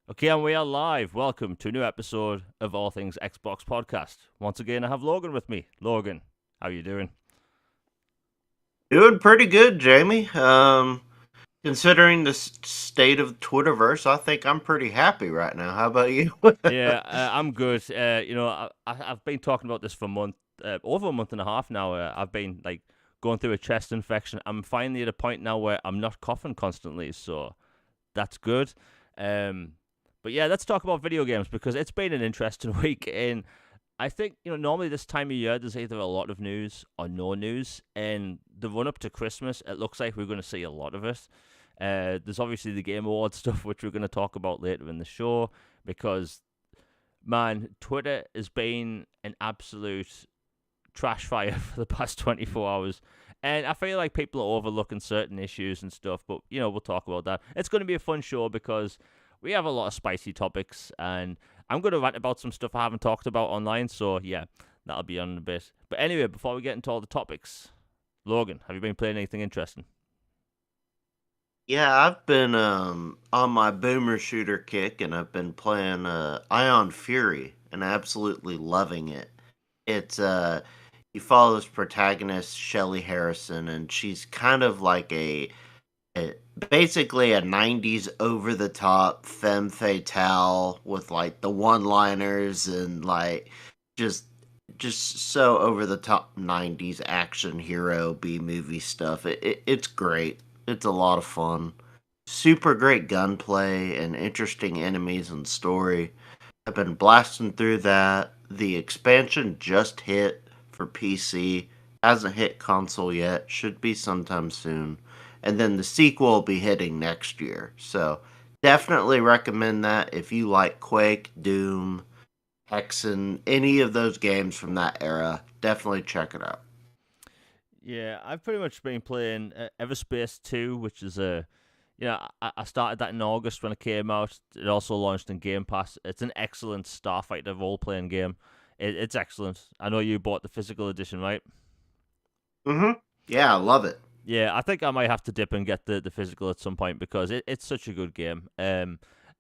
Okay, and we are live. Welcome to a new episode of All Things Xbox Podcast. Once again, I have Logan with me. Logan, how you doing? Doing pretty good, Jamie. Considering the state of Twitterverse, I think I'm pretty happy right now. How about you? Yeah, I'm good. I've been talking about this for over a month and a half now. I've been going through a chest infection. I'm finally at a point now where I'm not coughing constantly, so that's good. Um, but yeah, let's talk about video games because it's been an interesting week. And I think, normally this time of year, there's either a lot of news or no news. And the run up to Christmas, it looks like we're going to see a lot of it. There's obviously the Game Awards stuff, which we're going to talk about later in the show, because, man, Twitter has been an absolute trash fire for the past 24 hours. And I feel like people are overlooking certain issues and stuff, but, we'll talk about that. It's going to be a fun show because we have a lot of spicy topics, and I'm going to rant about some stuff I haven't talked about online, so yeah, that'll be on in a bit. But anyway, before we get into all the topics, Logan, have you been playing anything interesting? Yeah, I've been on my boomer shooter kick, and I've been playing Ion Fury, and absolutely loving it. It's you follow this protagonist Shelly Harrison, and she's kind of like a basically a '90s over the top femme fatale with like the one liners and like just just so over the top '90s action hero B movie stuff. It's great. It's a lot of fun. Super great gunplay and interesting enemies and story. I've been blasting through that. The expansion just hit for PC. Hasn't hit console yet. Should be sometime soon. And then the sequel will be hitting next year. So definitely recommend that if you like Quake, Doom, Hexen, any of those games from that era. Definitely check it out. Yeah, I've pretty much been playing Everspace 2, which is I started that in August when it came out. It also launched in Game Pass. It's an excellent Starfighter role playing game. It's excellent. I know you bought the physical edition, right? Yeah, I love it. Yeah, I think I might have to dip and get the physical at some point because it's such a good game.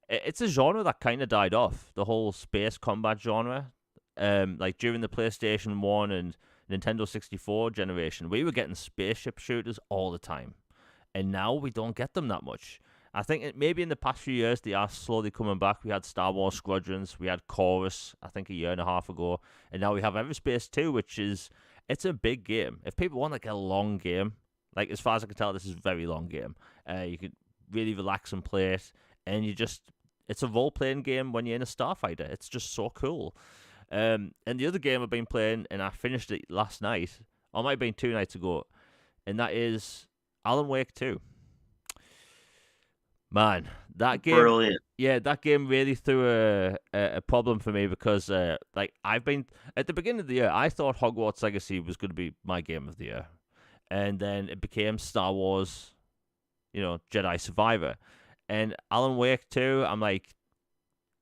It's a genre that kind of died off, the whole space combat genre. Like during the PlayStation 1 and Nintendo 64 generation, we were getting spaceship shooters all the time. And now we don't get them that much. I think maybe in the past few years they are slowly coming back. We had Star Wars Squadrons, we had Chorus, I think a year and a half ago, and now we have Everspace 2, which is it's a big game. If people want like a long game, like as far as I can tell, this is a very long game. You could really relax and play it, and it's a role playing game when you're in a starfighter. It's just so cool. And the other game I've been playing, and I finished it last night, or it might have been 2 nights ago, and that is Alan Wake 2. Man, that game, Brilliant. yeah, that game really threw a problem for me because, I've been at the beginning of the year, I thought Hogwarts Legacy was going to be my game of the year, and then it became Star Wars, Jedi Survivor, and Alan Wake 2. I'm like,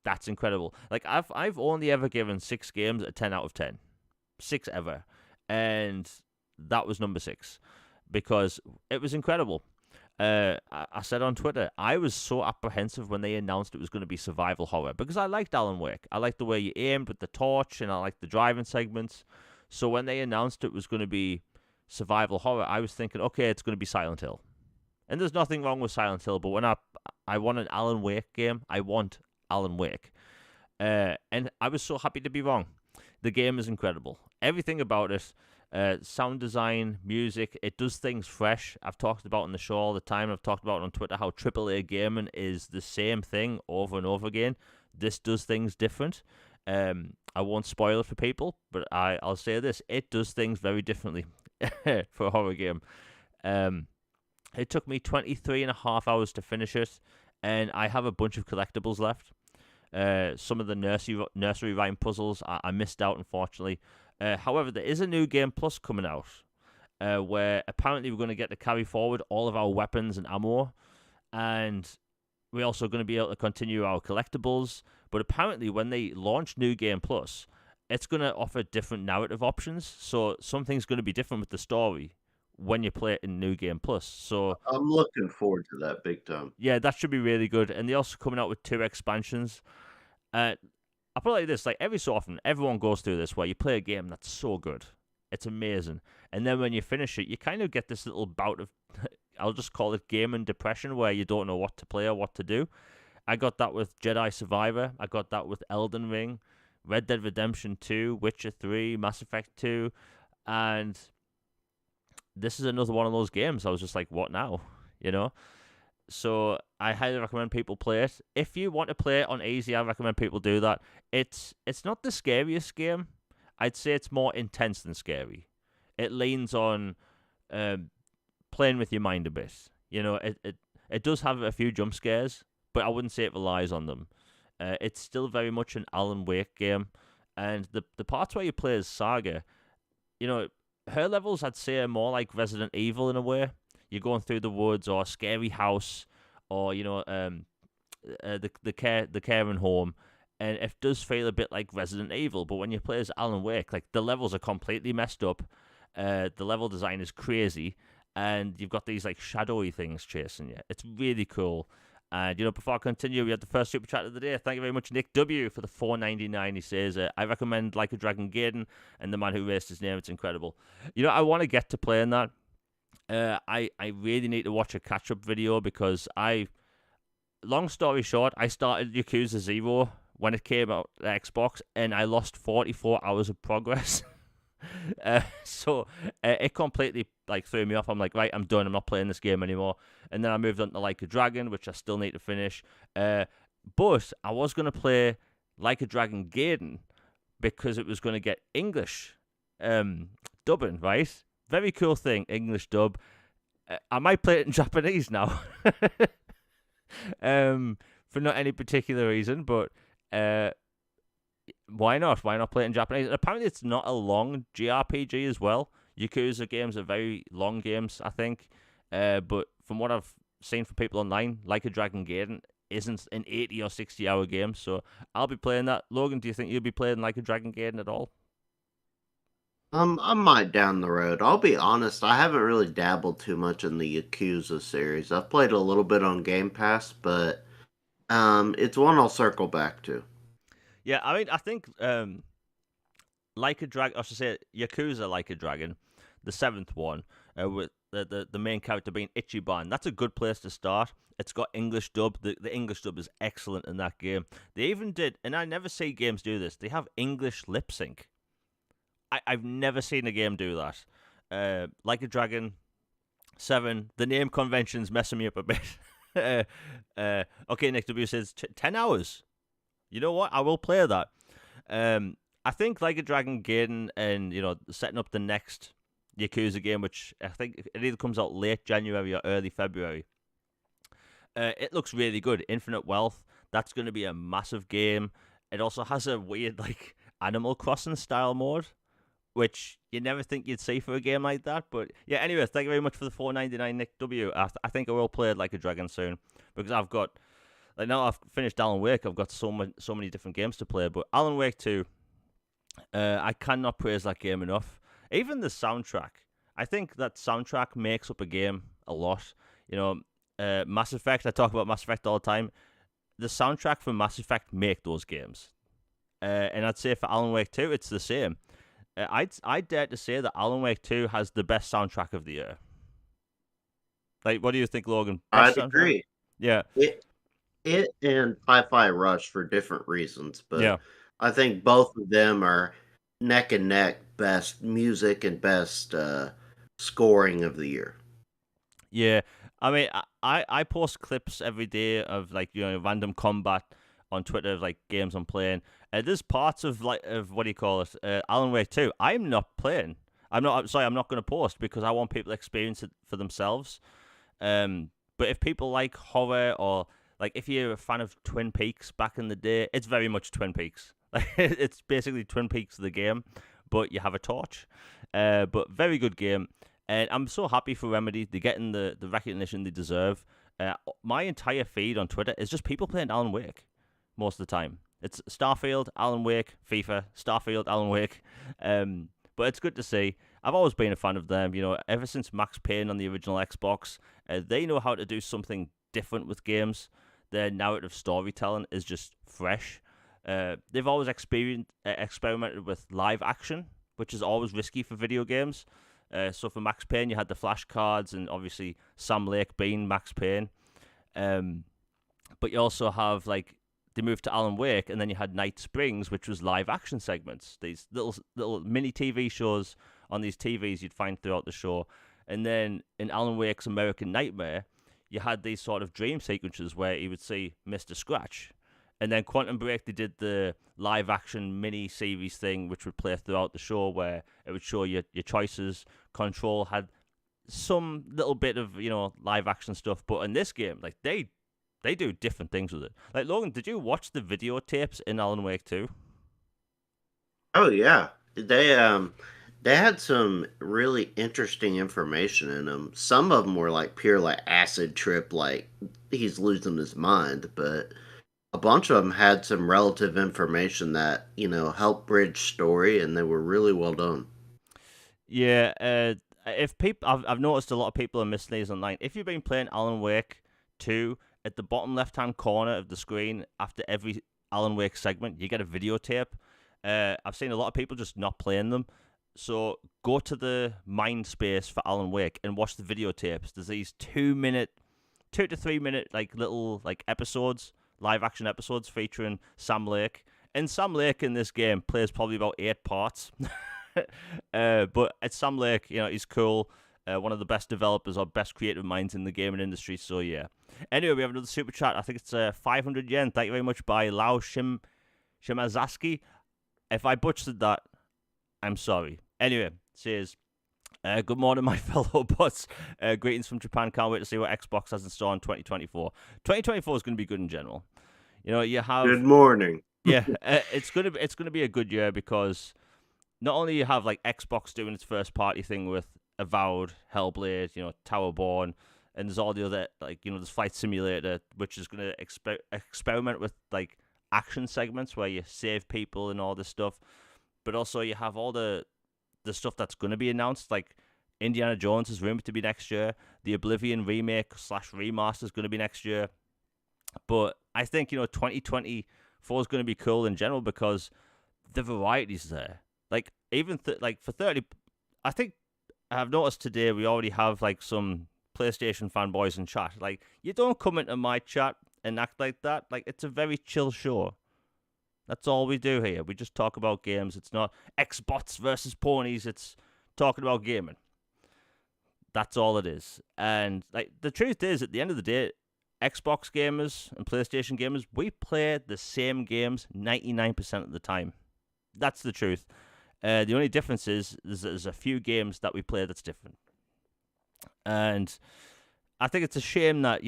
that's incredible. Like I've only ever given 6 games a 10 out of 10, 6 ever, and that was number 6 because it was incredible. I said on Twitter, I was so apprehensive when they announced it was going to be survival horror because I liked Alan Wake. I liked the way you aimed with the torch, and I liked the driving segments. So when they announced it was going to be survival horror, I was thinking, okay, it's going to be Silent Hill. And there's nothing wrong with Silent Hill, but when I want an Alan Wake game, I want Alan Wake. And I was so happy to be wrong. The game is incredible. Everything about it, sound design, music, it does things fresh. I've talked about on the show all the time. I've talked about on Twitter how AAA gaming is the same thing over and over again. This does things different. I won't spoil it for people, but I'll say this: it does things very differently for a horror game. Um, it took me 23 and a half hours to finish it, and I have a bunch of collectibles left. Some of the nursery rhyme puzzles I missed out, unfortunately. However, there is a new game plus coming out where apparently we're going to get to carry forward all of our weapons and ammo, and we're also going to be able to continue our collectibles. But apparently, when they launch New Game Plus, it's going to offer different narrative options. So something's going to be different with the story when you play it in New Game Plus. So I'm looking forward to that big time. yeah, that should be really good. And they're also coming out with 2 expansions. I put it like this: like every so often, everyone goes through this where you play a game that's so good, it's amazing, and then when you finish it, you kind of get this little bout of, I'll just call it gaming depression, where you don't know what to play or what to do. I got that with Jedi Survivor. I got that with Elden Ring, Red Dead Redemption 2, Witcher 3, Mass Effect 2, and this is another one of those games. I was just like, what now? You know? So I highly recommend people play it. If you want to play it on easy, I recommend people do that. It's not the scariest game. I'd say it's more intense than scary. It leans on playing with your mind a bit. You know, it does have a few jump scares, but I wouldn't say it relies on them. It's still very much an Alan Wake game, and the parts where you play as Saga, you know, her levels I'd say are more like Resident Evil in a way. You're going through the woods or a scary house, or you know, the caring home, and it does feel a bit like Resident Evil. But when you play as Alan Wake, like the levels are completely messed up. The level design is crazy, and you've got these like shadowy things chasing you. It's really cool. And you know, before I continue, we had the first super chat of the day. Thank you very much, Nick W, for the $4.99. He says, "I recommend Like a Dragon Gaiden and the man who raised his name. It's incredible." You know, I want to get to playing that. I really need to watch a catch up video because long story short, I started Yakuza 0 when it came out to Xbox, and I lost 44 hours of progress. So it completely like threw me off. I'm like, right, I'm done. I'm not playing this game anymore. And then I moved on to Like a Dragon, which I still need to finish. But I was going to play Like a Dragon Gaiden because it was going to get English dubbing, right? Very cool thing, English dub. I might play it in Japanese now. For not any particular reason, but why not? Why not play it in Japanese? And apparently it's not a long JRPG as well. Yakuza games are very long games, I think. But from what I've seen from people online, Like a Dragon Gaiden isn't an 80 or 60 hour game, so I'll be playing that. Logan, do you think you'll be playing Like a Dragon Gaiden at all? I might down the road. I'll be honest, I haven't really dabbled too much in the Yakuza series. I've played a little bit on Game Pass, but it's one I'll circle back to. Yeah, I mean, I think Like a Dragon, I should say Yakuza Like a Dragon, the 7th one, with the main character being Ichiban. That's a good place to start. It's got English dub. The English dub is excellent in that game. They even did, and I never see games do this, they have English lip sync. I've never seen a game do that. Like a Dragon 7, the name convention's messing me up a bit. Okay, Nick W says 10 hours. You know what? I will play that. I think Like a Dragon Gaiden and, you know, setting up the next Yakuza game, which I think it either comes out late January or early February. It looks really good. Infinite Wealth. That's going to be a massive game. It also has a weird, like, Animal Crossing style mode, which you never think you'd see for a game like that. But yeah, anyway, thank you very much for the $4.99, Nick W. I think I will play it Like a Dragon soon because I've got, like, now I've finished Alan Wake. I've got so many different games to play. But Alan Wake 2, I cannot praise that game enough. Even the soundtrack, I think that soundtrack makes up a game a lot. You know, Mass Effect. I talk about Mass Effect all the time. The soundtrack for Mass Effect make those games, and I'd say for Alan Wake 2, it's the same. I'd dare to say that Alan Wake 2 has the best soundtrack of the year. Like, what do you think, Logan? I'd agree. Yeah. It and Hi-Fi Rush for different reasons, but Yeah. I think both of them are neck and neck best music and best scoring of the year. Yeah. I mean, I post clips every day of, like, you know, random combat on Twitter of, like, games I'm playing. There's parts of, like, of what do you call it, Alan Wake 2. I'm not playing. I'm not going to post because I want people to experience it for themselves. But if people like horror, or like if you're a fan of Twin Peaks back in the day, it's very much Twin Peaks. Like, it's basically Twin Peaks the game, but you have a torch. But very good game, and I'm so happy for Remedy. They're getting the recognition they deserve. My entire feed on Twitter is just people playing Alan Wake most of the time. It's Starfield, Alan Wake, FIFA, Starfield, Alan Wake. But it's good to see. I've always been a fan of them. Ever since Max Payne on the original Xbox, they know how to do something different with games. Their narrative storytelling is just fresh. They've always experimented with live action, which is always risky for video games. So for Max Payne, you had the flashcards, and obviously Sam Lake being Max Payne. But you also have they moved to Alan Wake, and then you had Night Springs, which was live action segments. These little mini TV shows on these TVs you'd find throughout the show. And then in Alan Wake's American Nightmare, you had these sort of dream sequences where you would see Mr. Scratch. And then Quantum Break, they did the live action mini series thing, which would play throughout the show, where it would show you your choices. Control had some little bit of live action stuff, but in this game, they do different things with it. Like, Logan, did you watch the videotapes in Alan Wake 2? Oh yeah, they had some really interesting information in them. Some of them were pure acid trip, he's losing his mind, but a bunch of them had some relative information that helped bridge story, and they were really well done. Yeah, if people, I've noticed a lot of people are missing these online. If you've been playing Alan Wake 2, at the bottom left-hand corner of the screen, after every Alan Wake segment, you get a videotape. I've seen a lot of people just not playing them. So go to the mind space for Alan Wake and watch the videotapes. There's these 2 to 3 minute little episodes, live action episodes featuring Sam Lake. And Sam Lake in this game plays probably about 8 parts. But it's Sam Lake, he's cool. One of the best developers or best creative minds in the gaming industry. So yeah. Anyway, we have another super chat. I think it's 500 yen. Thank you very much by Lao Shimazaski. If I butchered that, I'm sorry. Anyway, says, good morning, my fellow bots. Greetings from Japan. Can't wait to see what Xbox has in store in 2024. 2024 is going to be good in general. You have... Good morning. Yeah, it's gonna be a good year because not only you have Xbox doing its first party thing with Avowed, HellBlade, Towerborn, and there's all the other there's Flight Simulator, which is gonna experiment with action segments where you save people and all this stuff. But also you have all the stuff that's gonna be announced, Indiana Jones is rumored to be next year. The Oblivion remake / remaster is gonna be next year. But I think 2024 is gonna be cool in general because the variety's there. Even for 30, I think I've noticed today we already have some PlayStation fanboys in chat. You don't come into my chat and act like that. It's a very chill show. That's all we do here. We just talk about games. It's not Xbots versus ponies. It's talking about gaming. That's all it is. And the truth is, at the end of the day, Xbox gamers and PlayStation gamers, we play the same games 99% of the time. That's the truth. The only difference is there's a few games that we play that's different. And I think it's a shame that,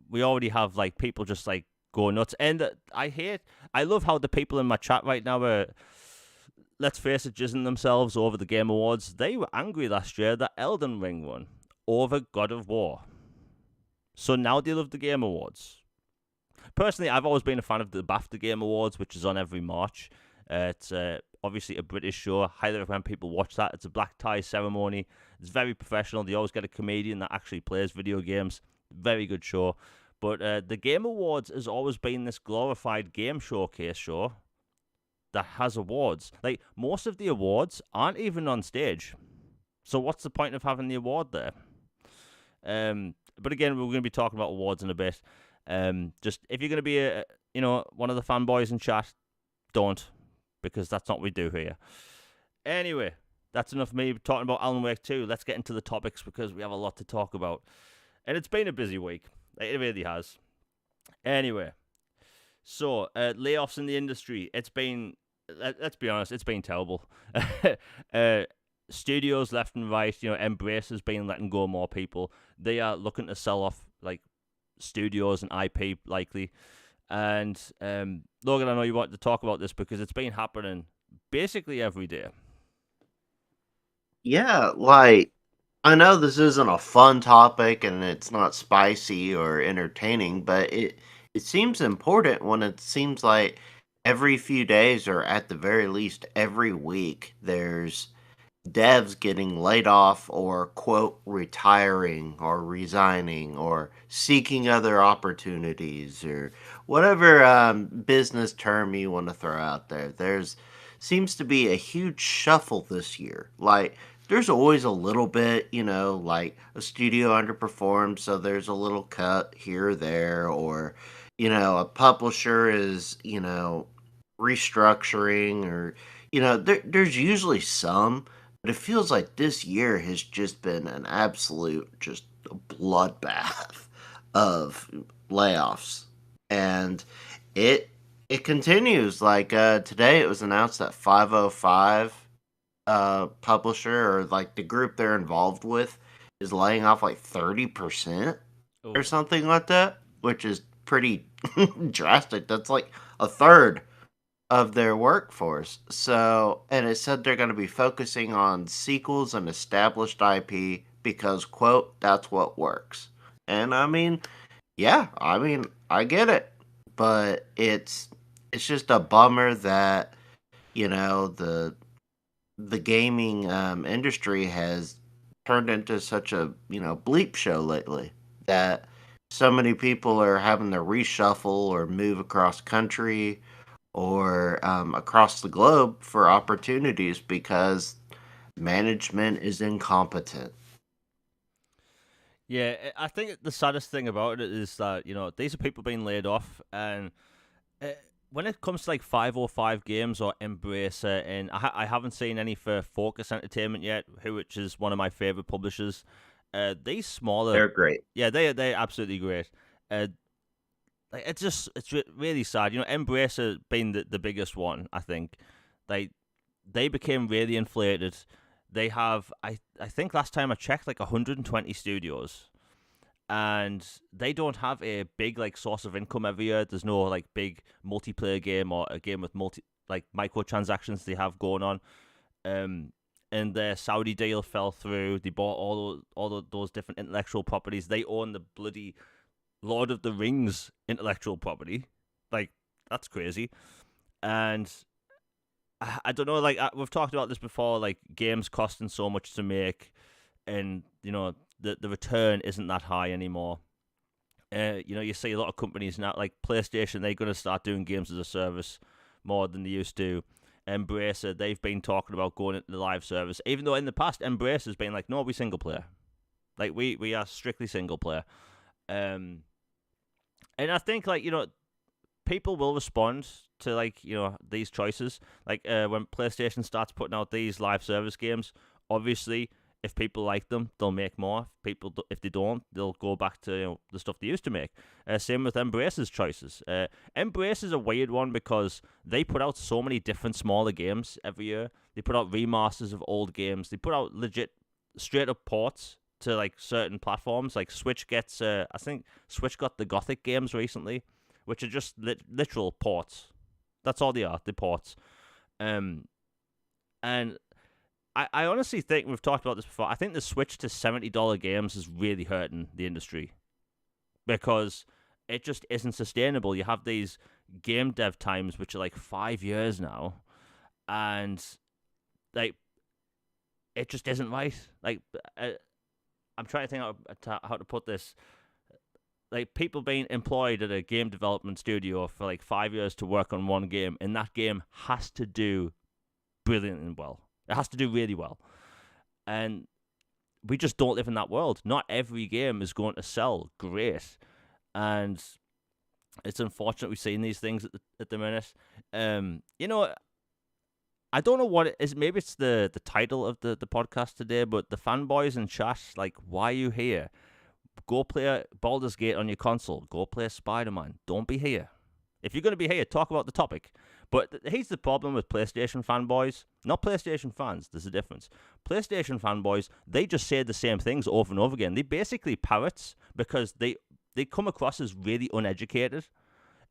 we already have people just go nuts. And I love how the people in my chat right now are, let's face it, jizzing themselves over the Game Awards. They were angry last year that Elden Ring won over God of War. So now they love the Game Awards. Personally, I've always been a fan of the BAFTA Game Awards, which is on every March. It's obviously a British show. Highly recommend people watch that. It's a black tie ceremony. It's very professional. They always get a comedian that actually plays video games. Very good show. But the Game Awards has always been this glorified game showcase show that has awards. Most of the awards aren't even on stage. So what's the point of having the award there? But again, we're going to be talking about awards in a bit. Just if you're going to be one of the fanboys in chat, don't, because that's not what we do here. Anyway, that's enough of me talking about Alan Wake 2. Let's get into the topics because we have a lot to talk about. And it's been a busy week. It really has. Anyway, so layoffs in the industry. It's been, let's be honest, it's been terrible. Studios left and right, Embrace has been letting go more people. They are looking to sell off studios and IP likely. And Logan, I know you wanted to talk about this because it's been happening basically every day. Yeah, I know this isn't a fun topic and it's not spicy or entertaining, but it seems important when it seems like every few days or at the very least every week there's devs getting laid off or, quote, retiring or resigning or seeking other opportunities or whatever business term you want to throw out there. There's seems to be a huge shuffle this year. Like, there's always a little bit, like a studio underperformed, so there's a little cut here or there, or, a publisher is, restructuring, or, there's usually some, but it feels like this year has just been an absolute just bloodbath of layoffs. And it it continues. Like today it was announced that 505 publisher, or like the group they're involved with, is laying off like 30% or Oh, something like that, which is pretty drastic. That's like a third of their workforce. So, and it said they're going to be focusing on sequels and established IP because, quote, that's what works. And I mean, yeah, I get it, but it's just a bummer that the gaming industry has turned into such a bleep show lately that so many people are having to reshuffle or move across country or across the globe for opportunities because management is incompetent. yeah. I think the saddest thing about it is that these are people being laid off, and uh, when it comes to like 505 games or Embracer, and I haven't seen any for Focus Entertainment yet, which is one of my favorite publishers. These smaller, They're great. yeah, they're absolutely great. Uh, like it's really sad. Embracer being the biggest one, I think. Like they became really inflated. They have I think last time I checked like 120 studios, and they don't have a big like source of income every year. There's no like big multiplayer game or a game with microtransactions they have going on. Um, and their Saudi deal fell through. They bought all of those different intellectual properties. They own the bloody Lord of the Rings intellectual property. Like that's crazy. And I don't know. Like we've talked about this before. Like games costing so much to make, and the return isn't that high anymore. You see a lot of companies now, like PlayStation, they're going to start doing games as a service more than they used to. Embracer, they've been talking about going into the live service, even though in the past Embracer has been like, no, we single player, like we are strictly single player. Um, and I think like people will respond to like these choices. Like when PlayStation starts putting out these live service games, obviously if people like them, they'll make more. If they don't, they'll go back to the stuff they used to make. Same with Embracer's choices. Embrace is a weird one because they put out so many different smaller games every year. They put out remasters of old games. They put out legit, straight up ports to like certain platforms. Like Switch gets, I think Switch got the Gothic games recently, which are just literal ports. That's all they are. The ports. And I honestly think we've talked about this before. I think the switch to $70 games is really hurting the industry because it just isn't sustainable. You have these game dev times which are like 5 years now, and like it just isn't right. Like I'm trying to think how to put this. Like people being employed at a game development studio for like 5 years to work on one game, and that game has to do brilliantly well. It has to do really well. And we just don't live in that world. Not every game is going to sell great. And it's unfortunate we've seen these things at the minute. I don't know what it is. Maybe it's the title of the podcast today, but the fanboys in chat, like, why are you here? Go play Baldur's Gate on your console. Go play Spider-Man. Don't be here. If you're going to be here, talk about the topic. But here's the problem with PlayStation fanboys. Not PlayStation fans. There's a difference. PlayStation fanboys, they just say the same things over and over again. They basically parrots because they come across as really uneducated.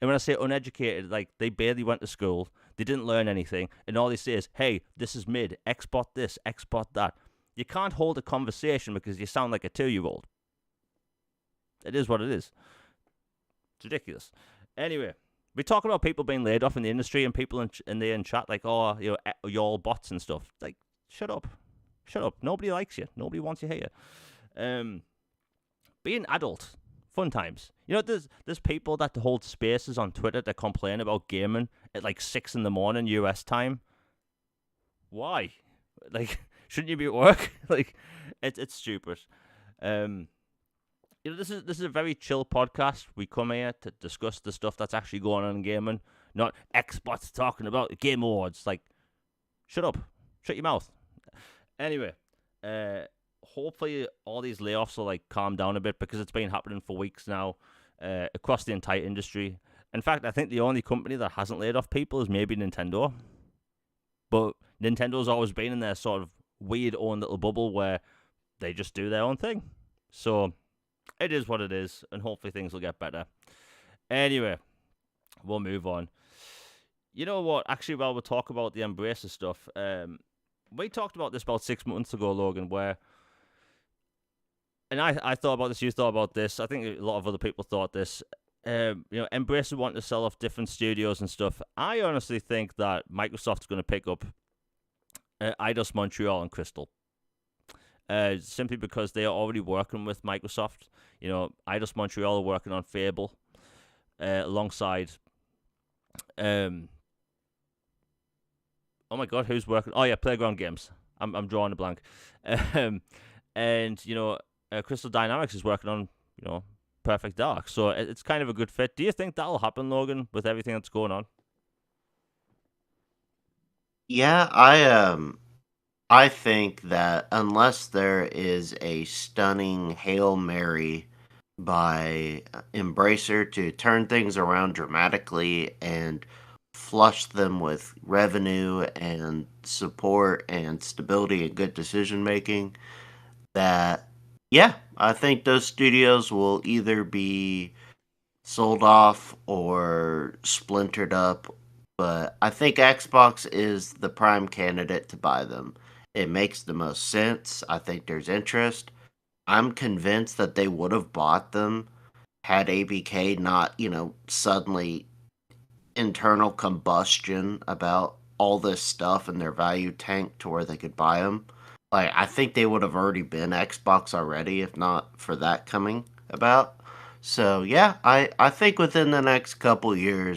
And when I say uneducated, like they barely went to school. They didn't learn anything. And all they say is, hey, this is mid. Export this. Export that. You can't hold a conversation because you sound like a 2-year-old. It is what it is. It's ridiculous. Anyway, we talk about people being laid off in the industry and people in chat like, oh, you're all bots and stuff. Like, shut up. Shut up. Nobody likes you. Nobody wants you here. Be an adult. Fun times. You know, there's people that hold spaces on Twitter that complain about gaming at like 6 a.m. US time. Why? Like, shouldn't you be at work? Like, it's stupid. You know, this is a very chill podcast. We come here to discuss the stuff that's actually going on in gaming, not experts talking about the Game Awards. Like, shut up, shut your mouth. Anyway, hopefully all these layoffs will like calm down a bit because it's been happening for weeks now across the entire industry. In fact, I think the only company that hasn't laid off people is maybe Nintendo. But Nintendo's always been in their sort of weird own little bubble where they just do their own thing. So it is what it is, and hopefully things will get better. Anyway, we'll move on. You know what? Actually, while we talk about the Embracer stuff, we talked about this about 6 months ago, Logan, where... And I thought about this, you thought about this. I think a lot of other people thought this. You know, Embracer want to sell off different studios and stuff. I honestly think that Microsoft's going to pick up Eidos Montreal and Crystal. Simply because they are already working with Microsoft. You know, Eidos Montreal are working on Fable alongside... oh my god, who's working? Oh yeah, Playground Games. I'm drawing a blank. And, you know, Crystal Dynamics is working on, you know, Perfect Dark. So it's kind of a good fit. Do you think that'll happen, Logan, with everything that's going on? Yeah, I think that unless there is a stunning Hail Mary by Embracer to turn things around dramatically and flush them with revenue and support and stability and good decision making, that yeah, I think those studios will either be sold off or splintered up, but I think Xbox is the prime candidate to buy them. It makes the most sense. I think there's interest. I'm convinced that they would have bought them had ABK not, suddenly internal combustion about all this stuff and their value tanked to where they could buy them. Like, I think they would have already been Xbox already if not for that coming about. So, yeah, I think within the next couple year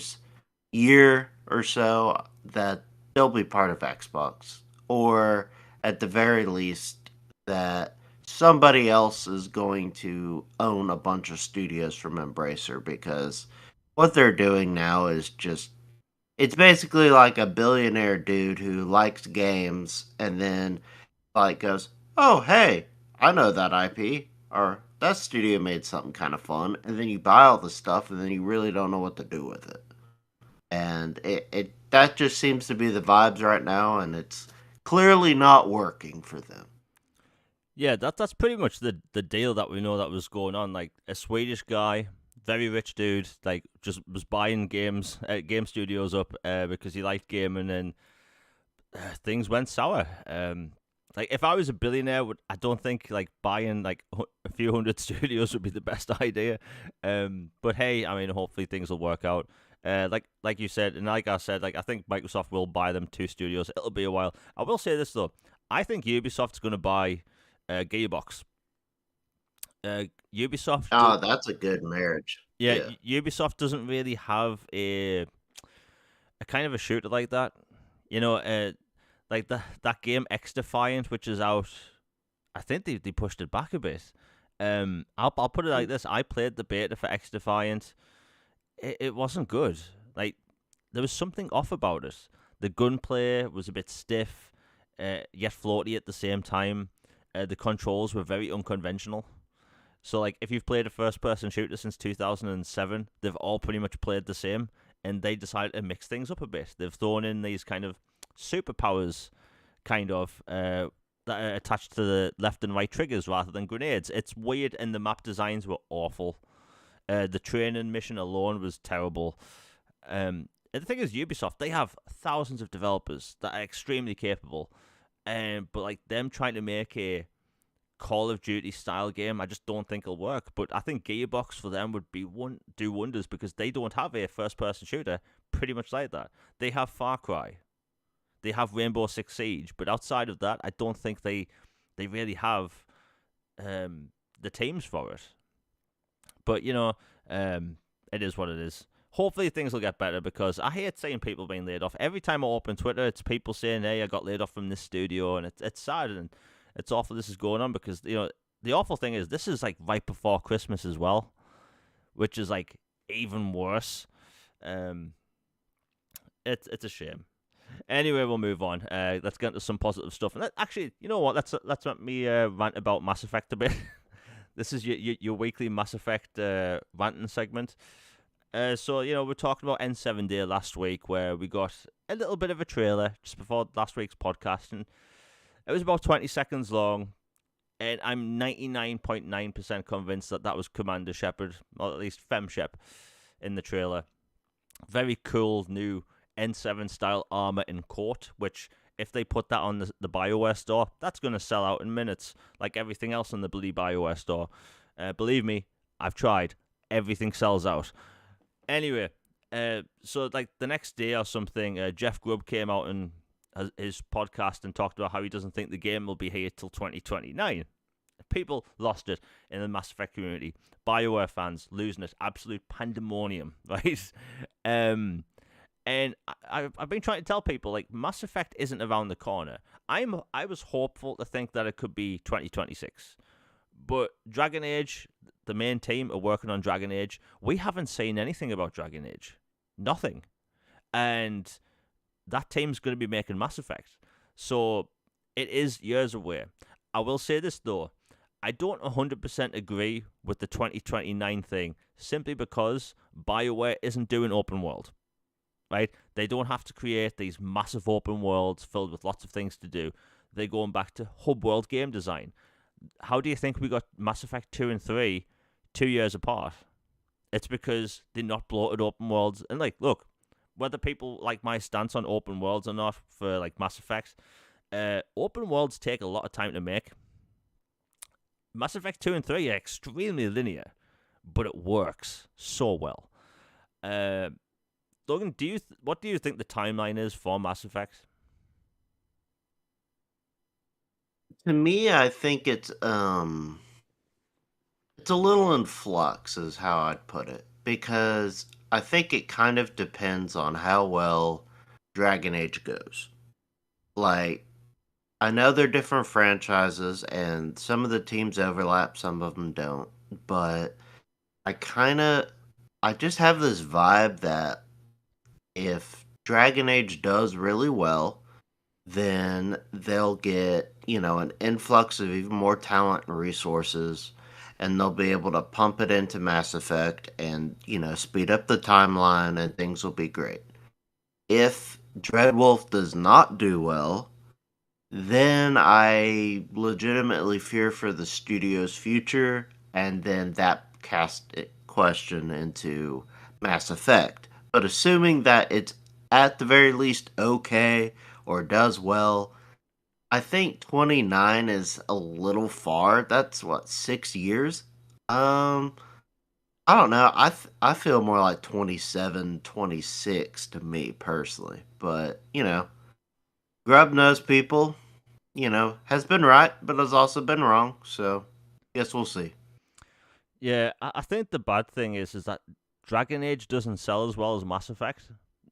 or so, that they'll be part of Xbox. Or, at the very least, that somebody else is going to own a bunch of studios from Embracer, because what they're doing now is just... It's basically like a billionaire dude who likes games and then like goes, "Oh, hey, I know that IP," or "That studio made something kind of fun," and then you buy all the stuff and then you really don't know what to do with it. And it that just seems to be the vibes right now, and it's clearly not working for them. Yeah, that's pretty much the deal that we know that was going on. Like, a Swedish guy, very rich dude, like, just was buying game studios up because he liked gaming, and things went sour. Like, if I was a billionaire, I don't think like buying like a few hundred studios would be the best idea. But hey, I mean, hopefully things will work out. Like you said, and like I said, like, I think Microsoft will buy them 2 studios. It'll be a while. I will say this though, I think Ubisoft's going to buy Gearbox. Ubisoft. Oh, that's a good marriage. Yeah, Yeah. Ubisoft doesn't really have a kind of a shooter like that. You know, like that game X Defiant, which is out. I think they pushed it back a bit. I'll put it like this: I played the beta for X Defiant. It wasn't good. Like, there was something off about it. The gunplay was a bit stiff, yet floaty at the same time. The controls were very unconventional. So, like, if you've played a first-person shooter since 2007, they've all pretty much played the same, and they decided to mix things up a bit. They've thrown in these kind of superpowers, kind of, that are attached to the left and right triggers rather than grenades. It's weird, and the map designs were awful. The training mission alone was terrible. And the thing is, Ubisoft, they have thousands of developers that are extremely capable, but like them trying to make a Call of Duty style game, I just don't think it'll work. But I think Gearbox for them would do wonders, because they don't have a first person shooter pretty much like that. They have Far Cry. they have Rainbow Six Siege, but outside of that, I don't think they really have the teams for it. But it is what it is. Hopefully things will get better, because I hate seeing people being laid off. Every time I open Twitter, it's people saying, "Hey, I got laid off from this studio," and it's sad and it's awful this is going on, because the awful thing is this is like right before Christmas as well, which is like even worse. It's a shame. Anyway, we'll move on. Let's get into some positive stuff. And actually, you know what? Let's let me rant about Mass Effect a bit. This is your weekly Mass Effect ranting segment. So we're talking about N7 Day last week, where we got a little bit of a trailer just before last week's podcast, and it was about 20 seconds long. And I'm 99.9% convinced that was Commander Shepard, or at least Fem Shep, in the trailer. Very cool new N7 style armor and coat, which if they put that on the BioWare store, that's going to sell out in minutes, like everything else on the bloody BioWare store. Believe me, I've tried. Everything sells out. Anyway, so like the next day or something, Jeff Grubb came out and his podcast and talked about how he doesn't think the game will be here till 2029. People lost it in the Mass Effect community. BioWare fans losing it. Absolute pandemonium, right? And I've been trying to tell people, like, Mass Effect isn't around the corner. I was hopeful to think that it could be 2026. But Dragon Age, the main team are working on Dragon Age. We haven't seen anything about Dragon Age. Nothing. And that team's going to be making Mass Effect. So it is years away. I will say this, though. I don't 100% agree with the 2029 thing, simply because BioWare isn't doing open world. Right? They don't have to create these massive open worlds filled with lots of things to do. They're going back to hub world game design. How do you think we got Mass Effect 2 and 3 2 years apart? It's because they're not bloated open worlds. And, like, look, whether people like my stance on open worlds or not for, like, Mass Effect, open worlds take a lot of time to make. Mass Effect 2 and 3 are extremely linear, but it works so well. Logan, what do you think the timeline is for Mass Effect? To me, I think it's a little in flux, is how I'd put it, because I think it kind of depends on how well Dragon Age goes. Like, I know they're different franchises, and some of the teams overlap, some of them don't, but I just have this vibe that if Dragon Age does really well, then they'll get, an influx of even more talent and resources, and they'll be able to pump it into Mass Effect and, speed up the timeline, and things will be great. If Dreadwolf does not do well, then I legitimately fear for the studio's future, and then that casts question into Mass Effect. But assuming that it's at the very least okay or does well, I think 29 is a little far. That's what, 6 years? I don't know. I feel more like 27, 26 to me personally. But, Grubb knows people, has been right, but has also been wrong. So, guess we'll see. Yeah, I think the bad thing is that Dragon Age doesn't sell as well as Mass Effect.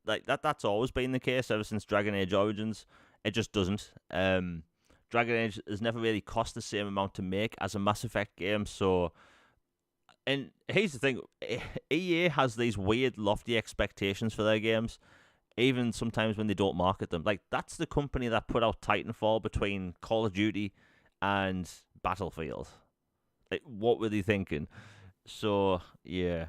Like that's always been the case ever since Dragon Age Origins. It just doesn't. Dragon Age has never really cost the same amount to make as a Mass Effect game. So, and here's the thing: EA has these weird, lofty expectations for their games, even sometimes when they don't market them. Like, that's the company that put out Titanfall between Call of Duty and Battlefield. Like, what were they thinking? So, yeah.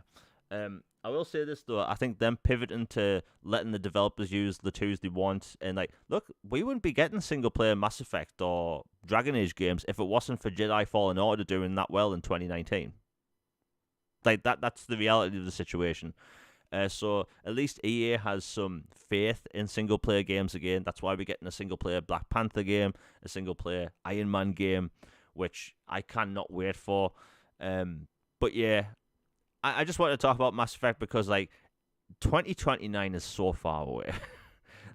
I will say this, though. I think them pivoting to letting the developers use the tools they want, and, like, look, we wouldn't be getting single-player Mass Effect or Dragon Age games if it wasn't for Jedi Fallen Order doing that well in 2019. Like, that's the reality of the situation. So at least EA has some faith in single-player games again. That's why we're getting a single-player Black Panther game, a single-player Iron Man game, which I cannot wait for. But yeah, I just want to talk about Mass Effect because, like, 2029 is so far away.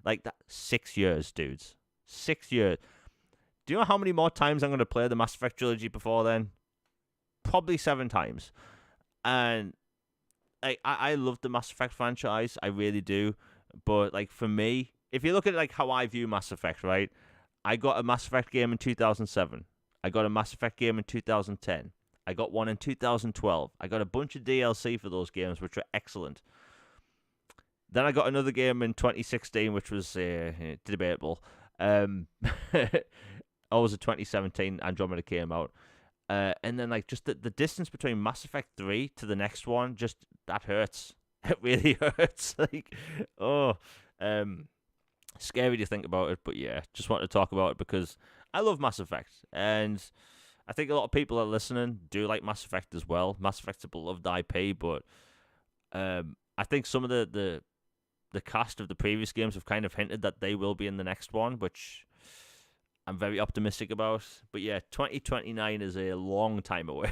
Like that, 6 years, dudes. 6 years. Do you know how many more times I'm going to play the Mass Effect trilogy before then? Probably 7 times. And like I love the Mass Effect franchise, I really do. But like for me, if you look at like how I view Mass Effect, right? I got a Mass Effect game in 2007. I got a Mass Effect game in 2010. I got one in 2012. I got a bunch of DLC for those games, which are excellent. Then I got another game in 2016, which was debatable. Always a 2017 Andromeda came out. And then like just the distance between Mass Effect 3 to the next one, just that hurts. It really hurts. Like, oh, scary to think about it, but yeah, just want to talk about it because I love Mass Effect, and I think a lot of people that are listening do like Mass Effect as well. Mass Effect's a beloved IP, but I think some of the cast of the previous games have kind of hinted that they will be in the next one, which I'm very optimistic about. But yeah, 2029 is a long time away.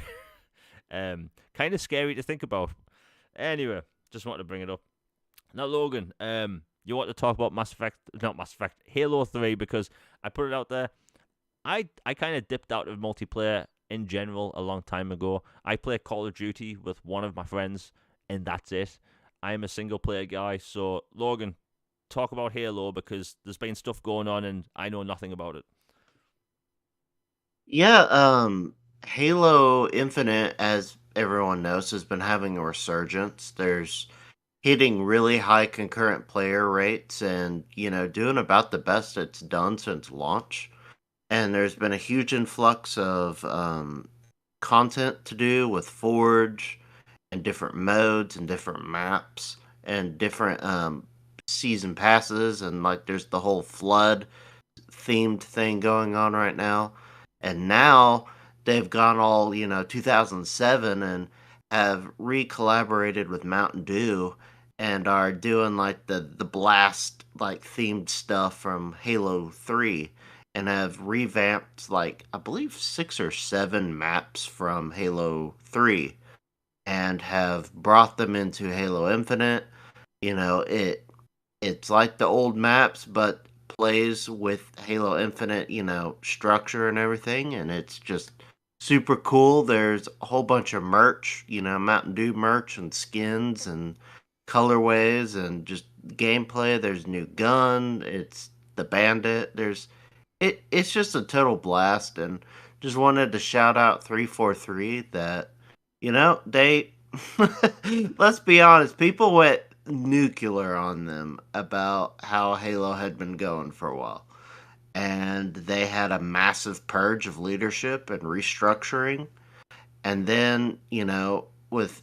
Kind of scary to think about. Anyway, just wanted to bring it up. Now, Logan, you want to talk about not Mass Effect, Halo 3, because I put it out there. I kind of dipped out of multiplayer in general a long time ago. I play Call of Duty with one of my friends, and that's it. I am a single-player guy, so Logan, talk about Halo, because there's been stuff going on, and I know nothing about it. Yeah, Halo Infinite, as everyone knows, has been having a resurgence. There's hitting really high concurrent player rates and, doing about the best it's done since launch. And there's been a huge influx of content to do with Forge and different modes and different maps and different season passes. And, like, there's the whole Flood themed thing going on right now. And now they've gone all, 2007 and have re-collaborated with Mountain Dew and are doing like the blast like themed stuff from Halo 3 and have revamped like I believe 6 or 7 maps from Halo 3 and have brought them into Halo Infinite. It's like the old maps but plays with Halo Infinite, structure and everything, and it's just super cool. There's a whole bunch of merch, Mountain Dew merch and skins and colorways and just gameplay. There's a new gun. It's the Bandit. It's just a total blast, and just wanted to shout out 343 that they let's be honest, people went nuclear on them about how Halo had been going for a while. And they had a massive purge of leadership and restructuring. And then, with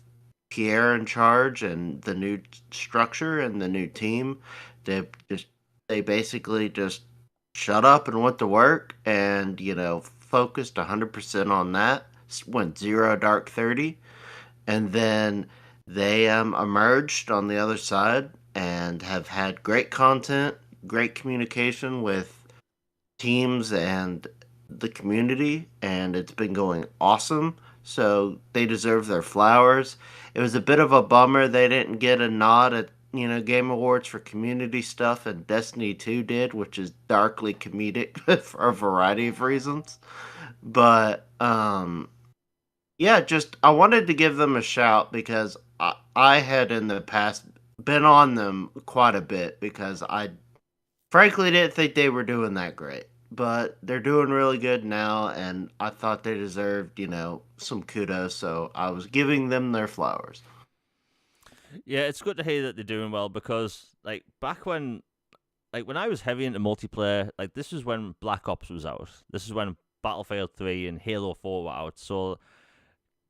Pierre in charge and the new structure and the new team, they basically just shut up and went to work and, focused 100% on that. Went 0 dark 30. And then they emerged on the other side and have had great content, great communication with teams and the community, and it's been going awesome. So they deserve their flowers. It was a bit of a bummer they didn't get a nod at Game Awards for community stuff, and Destiny 2 did, which is darkly comedic for a variety of reasons. But yeah, just I wanted to give them a shout because I had in the past been on them quite a bit because I frankly didn't think they were doing that great. But they're doing really good now, and I thought they deserved, some kudos, so I was giving them their flowers. Yeah, it's good to hear that they're doing well because, like, back when I was heavy into multiplayer, like, this is when Black Ops was out. This is when Battlefield 3 and Halo 4 were out, so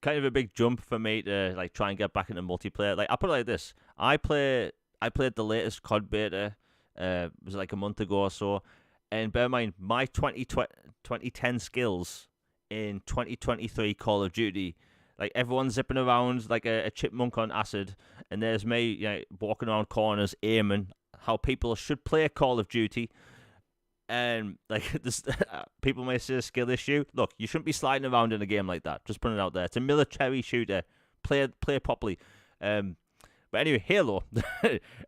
kind of a big jump for me to, like, try and get back into multiplayer. Like, I put it like this. I played the latest COD beta, it was like a month ago or so, and bear in mind, my 2010 skills in 2023 Call of Duty, like everyone's zipping around like a chipmunk on acid, and there's me walking around corners aiming how people should play Call of Duty. And like this, people may say a skill issue. Look, you shouldn't be sliding around in a game like that. Just putting it out there. It's a military shooter. Play properly. But anyway, Halo.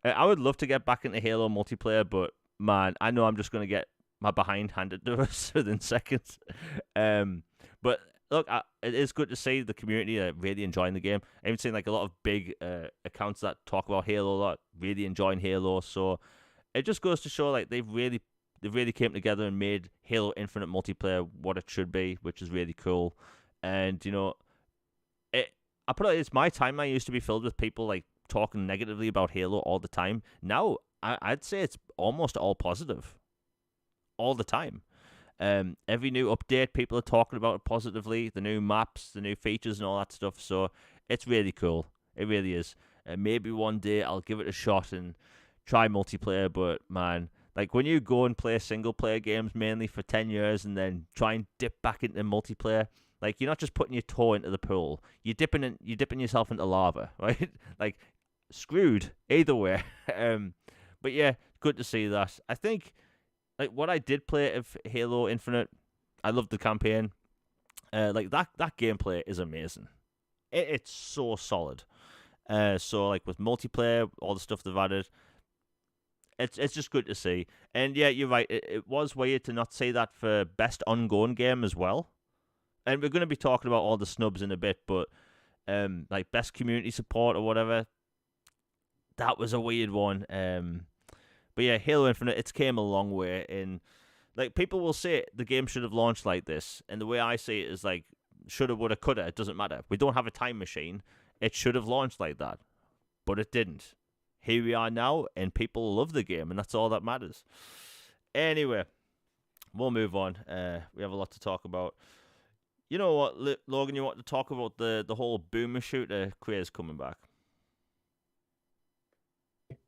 I would love to get back into Halo multiplayer, but man, I know I'm just going to get my behind handed to us within seconds. But look, it is good to see the community really enjoying the game. I've even seen like a lot of big accounts that talk about Halo a lot, really enjoying Halo. So it just goes to show like they've really came together and made Halo Infinite multiplayer what it should be, which is really cool. And I put it, it's my timeline used to be filled with people like talking negatively about Halo all the time. Now I'd say it's almost all positive, all the time. Every new update, people are talking about it positively. The new maps, the new features, and all that stuff. So it's really cool. It really is. Maybe one day I'll give it a shot and try multiplayer. But man, like when you go and play single player games mainly for 10 years and then try and dip back into multiplayer, like you're not just putting your toe into the pool. You're dipping yourself into lava, right? Like screwed either way. But yeah, good to see that. I think like what I did play of Halo Infinite, I loved the campaign. Like that gameplay is amazing. It's so solid. So like with multiplayer, all the stuff they've added, it's just good to see. And yeah, you're right. It was weird to not see that for best ongoing game as well. And we're going to be talking about all the snubs in a bit, but like best community support or whatever, that was a weird one. But yeah, Halo Infinite, it's came a long way. In like people will say the game should have launched like this, and the way I see it is like shoulda, woulda, coulda. It doesn't matter. We don't have a time machine. It should have launched like that, but it didn't. Here we are now, and people love the game, and that's all that matters. Anyway, we'll move on. We have a lot to talk about. You know what, Logan? You want to talk about the whole boomer shooter craze coming back?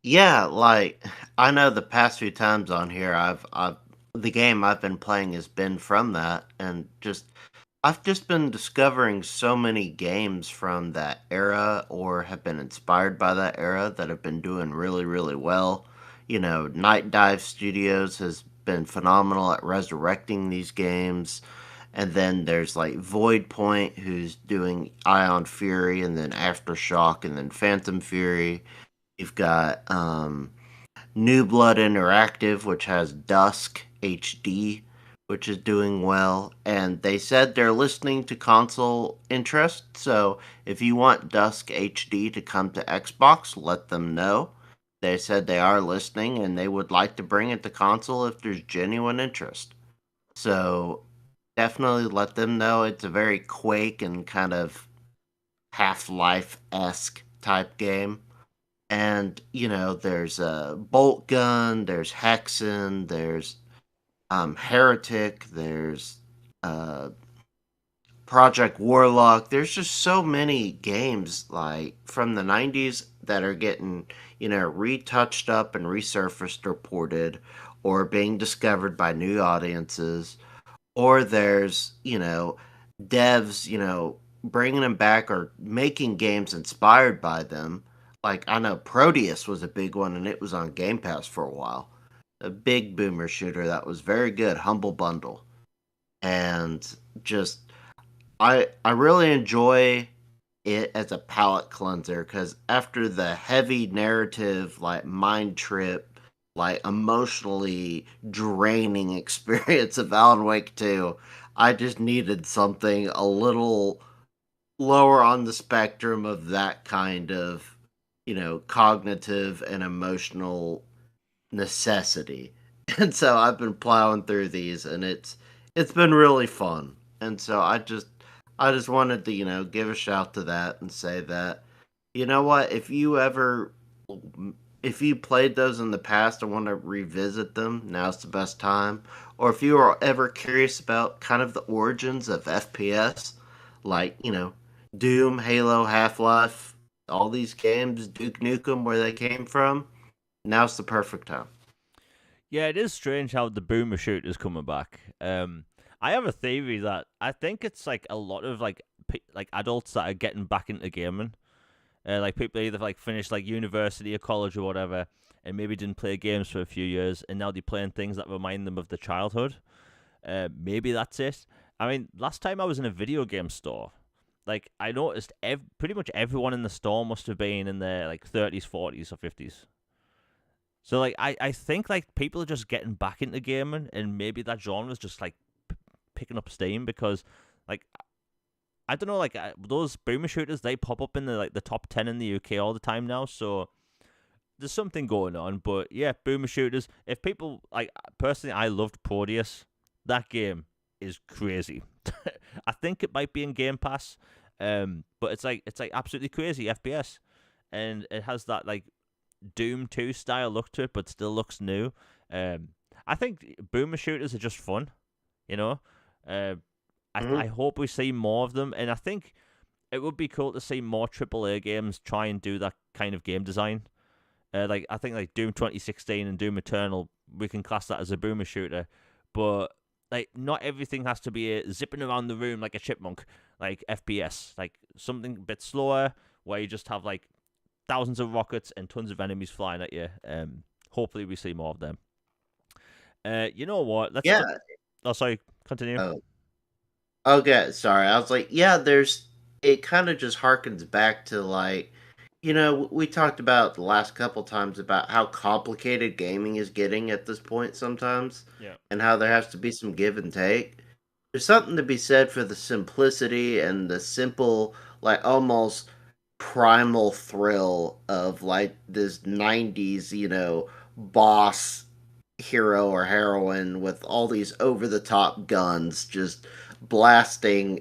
Yeah, like I know the past few times on here, I've the game I've been playing has been from that, and I've just been discovering so many games from that era or have been inspired by that era that have been doing really, really well. Night Dive Studios has been phenomenal at resurrecting these games. And then there's like Void Point, who's doing Ion Fury, and then Aftershock, and then Phantom Fury. You've got New Blood Interactive, which has Dusk HD, which is doing well. And they said they're listening to console interest. So if you want Dusk HD to come to Xbox, let them know. They said they are listening and they would like to bring it to console if there's genuine interest. So definitely let them know. It's a very Quake and kind of Half-Life esque type game. And there's Bolt Gun, there's Hexen, there's Heretic, there's uh, Project Warlock. There's just so many games like from the 90s that are getting retouched up and resurfaced or ported or being discovered by new audiences. Or there's devs bringing them back or making games inspired by them. Like I know Proteus was a big one, and it was on Game Pass for a while. A big boomer shooter that was very good, Humble Bundle. And just I really enjoy it as a palate cleanser because after the heavy narrative, like mind trip, like emotionally draining experience of Alan Wake 2, I just needed something a little lower on the spectrum of that kind of, cognitive and emotional necessity. And so I've been plowing through these and it's been really fun. And so I just wanted to, give a shout to that and say that you know what, if you played those in the past and want to revisit them, now's the best time. Or if you are ever curious about kind of the origins of FPS, like, Doom, Halo, Half-Life, all these games, Duke Nukem, where they came from, now's the perfect time. Yeah, it is strange how the boomer shooter's coming back. I have a theory that I think it's like a lot of like adults that are getting back into gaming. Like people either like finished like university or college or whatever, and maybe didn't play games for a few years, and now they're playing things that remind them of the childhood. Maybe that's it. I mean, last time I was in a video game store, like I noticed pretty much everyone in the store must have been in their like 30s, 40s, or 50s. So like I think like people are just getting back into gaming, and maybe that genre is just like picking up steam because like I don't know, like those boomer shooters, they pop up in the like the top 10 in the UK all the time now. So there's something going on. But yeah, boomer shooters. If people like personally, I loved Proteus. That game is crazy. I think it might be in Game Pass, but it's like absolutely crazy FPS, and it has that like Doom 2 style look to it, but still looks new. Um, I think boomer shooters are just fun, you know. Uh, I Mhm. hope we see more of them, and I think it would be cool to see more AAA games try and do that kind of game design. Like I think like Doom 2016 and Doom Eternal, we can class that as a boomer shooter, but like not everything has to be zipping around the room like a chipmunk, like FPS. Like something a bit slower, where you just have like thousands of rockets and tons of enemies flying at you. Hopefully we see more of them. You know what? Yeah. Oh, sorry. Continue. Oh, okay. Sorry. I was like, yeah. There's. It kind of just harkens back to like, we talked about the last couple times about how complicated gaming is getting at this point sometimes, Yeah. and how there has to be some give and take. There's something to be said for the simplicity and the simple, like almost primal thrill of like this 90s, boss hero or heroine with all these over the top guns just blasting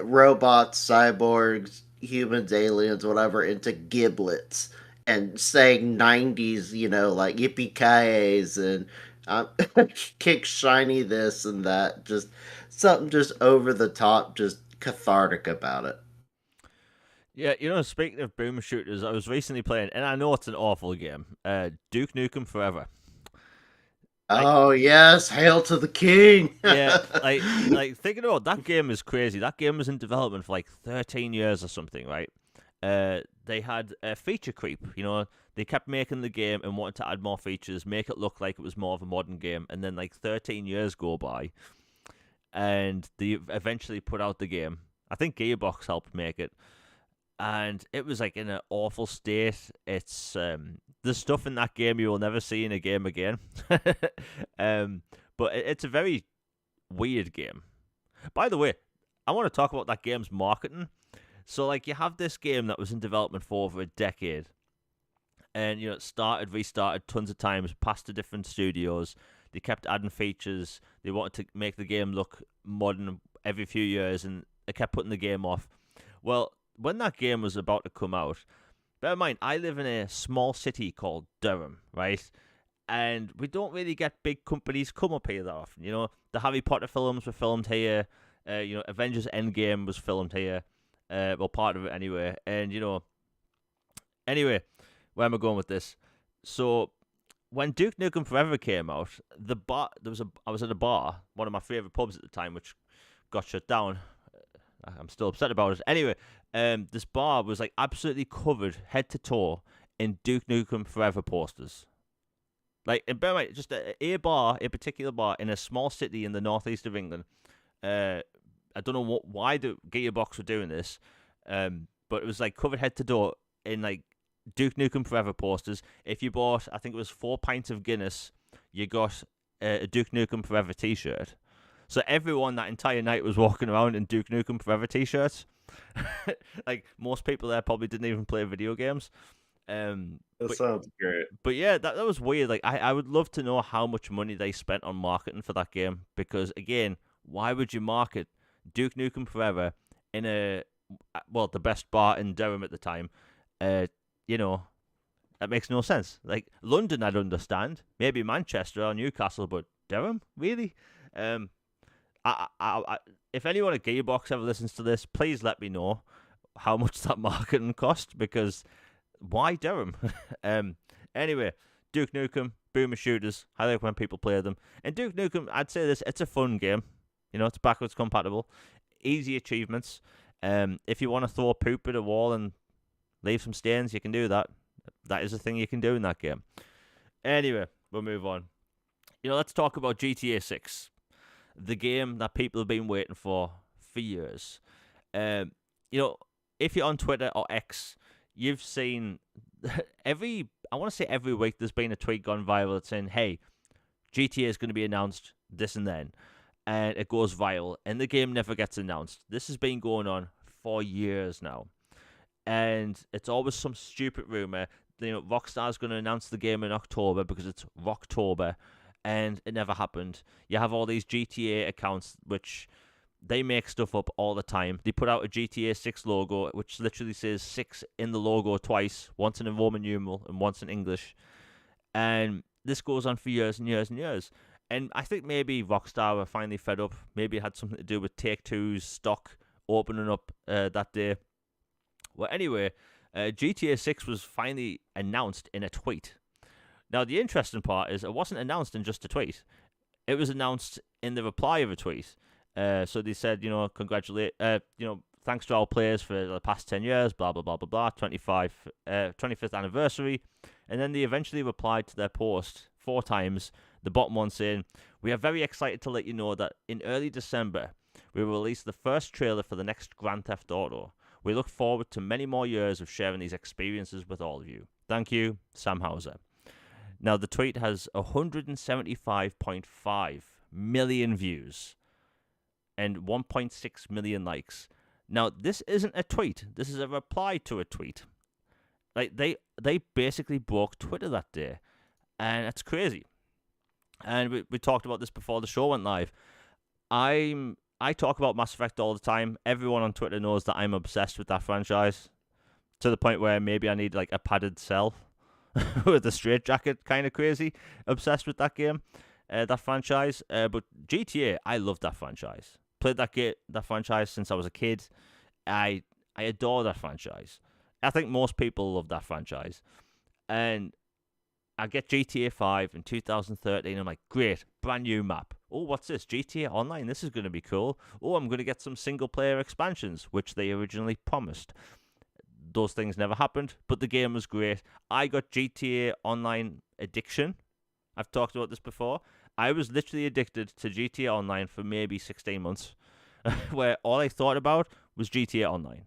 robots, cyborgs, humans, aliens, whatever, into giblets and saying 90s, like yippee ki and uh, kick shiny this and that. Just something just over the top, just cathartic about it. Yeah, speaking of boomer shooters, I was recently playing, and I know it's an awful game. Duke Nukem Forever. Like, Oh, yes, hail to the king! yeah, like thinking about that game is crazy. That game was in development for like 13 years or something, right? They had a feature creep. They kept making the game and wanted to add more features, make it look like it was more of a modern game, and then like 13 years go by, and they eventually put out the game. I think Gearbox helped make it, and it was like in an awful state. It's the stuff in that game you will never see in a game again. um, but it's a very weird game. By the way, I want to talk about that game's marketing. So, like, you have this game that was in development for over a decade, and it started, restarted tons of times, passed to different studios. They kept adding features. They wanted to make the game look modern every few years, and they kept putting the game off. Well, when that game was about to come out, bear in mind, I live in a small city called Durham, right? And we don't really get big companies come up here that often. The Harry Potter films were filmed here. Avengers Endgame was filmed here. Well, part of it anyway. And anyway, where am I going with this? So when Duke Nukem Forever came out, I was at a bar, one of my favorite pubs at the time, which got shut down. I'm still upset about it. Anyway, this bar was like absolutely covered head to toe in Duke Nukem Forever posters. Like, and bear in mind, just a particular bar in a small city in the northeast of England. I don't know why the Gearbox were doing this, but it was like covered head to toe in like Duke Nukem Forever posters. If you bought, I think it was 4 pints of Guinness, you got a Duke Nukem Forever T-shirt. So everyone that entire night was walking around in Duke Nukem Forever T-shirts. Like most people there probably didn't even play video games. That But sounds great. but yeah, that was weird. Like I would love to know how much money they spent on marketing for that game, because again, why would you market Duke Nukem Forever in the best bar in Durham at the time? Uh, you know, that makes no sense. Like London, I'd understand, maybe Manchester or Newcastle, but Durham, really? Um, if anyone at Gearbox ever listens to this, please let me know how much that marketing cost, because why Durham? um, anyway, Duke Nukem, boomer shooters. I like when people play them. And Duke Nukem, I'd say this: it's a fun game. It's backwards compatible, easy achievements. If you want to throw poop at a wall and leave some stains, you can do that. That is a thing you can do in that game. Anyway, we'll move on. Let's talk about GTA 6, the game that people have been waiting for years. Um, you know, if you're on Twitter or X, you've seen I want to say every week there's been a tweet gone viral that's saying, hey, GTA is going to be announced this and then. And it goes viral, and the game never gets announced. This has been going on for years now. And it's always some stupid rumor. Rockstar's going to announce the game in October because it's Rocktober, and it never happened. You have all these GTA accounts which they make stuff up all the time. They put out a GTA 6 logo which literally says 6 in the logo twice, once in a Roman numeral and once in English. And this goes on for years and years and years. And I think maybe Rockstar were finally fed up. Maybe it had something to do with Take-Two's stock opening up that day. Well, anyway, GTA 6 was finally announced in a tweet. Now, the interesting part is it wasn't announced in just a tweet. It was announced in the reply of a tweet. So they said, congratulate, thanks to our players for the past 10 years, blah, blah, blah, blah, blah, 25th anniversary. And then they eventually replied to their post 4 times, the bottom one saying, we are very excited to let you know that in early December, we will release the first trailer for the next Grand Theft Auto. We look forward to many more years of sharing these experiences with all of you. Thank you, Sam Houser. Now, the tweet has 175.5 million views and 1.6 million likes. Now, this isn't a tweet. This is a reply to a tweet. Like, they basically broke Twitter that day. And it's crazy. And we talked about this before the show went live. I talk about Mass Effect all the time. Everyone on Twitter knows that I'm obsessed with that franchise, to the point where maybe I need like a padded cell with a straitjacket, kind of crazy. Obsessed with that game, that franchise. But GTA, I love that franchise. Played that franchise since I was a kid. I adore that franchise. I think most people love that franchise. And I get GTA 5 in 2013. I'm like, great, brand new map. Oh, what's this? GTA Online? This is going to be cool. Oh, I'm going to get some single-player expansions, which they originally promised. Those things never happened, but the game was great. I got GTA Online addiction. I've talked about this before. I was literally addicted to GTA Online for maybe 16 months, where all I thought about was GTA Online.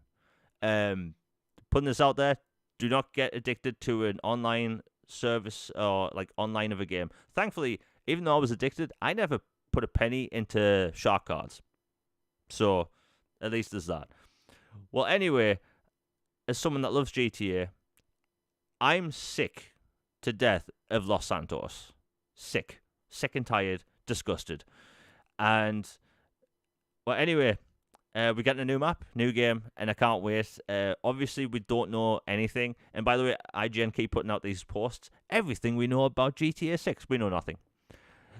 Putting this out there, do not get addicted to an online service or like online of a game. Thankfully, even though I was addicted, I never put a penny into shark cards. So, at least there's that. Well, anyway, as someone that loves GTA, I'm sick to death of Los Santos. Sick and tired, disgusted. And, well, anyway, we're getting a new map, new game, and I can't wait. Obviously, we don't know anything. And by the way, IGN keep putting out these posts. Everything we know about GTA 6, we know nothing.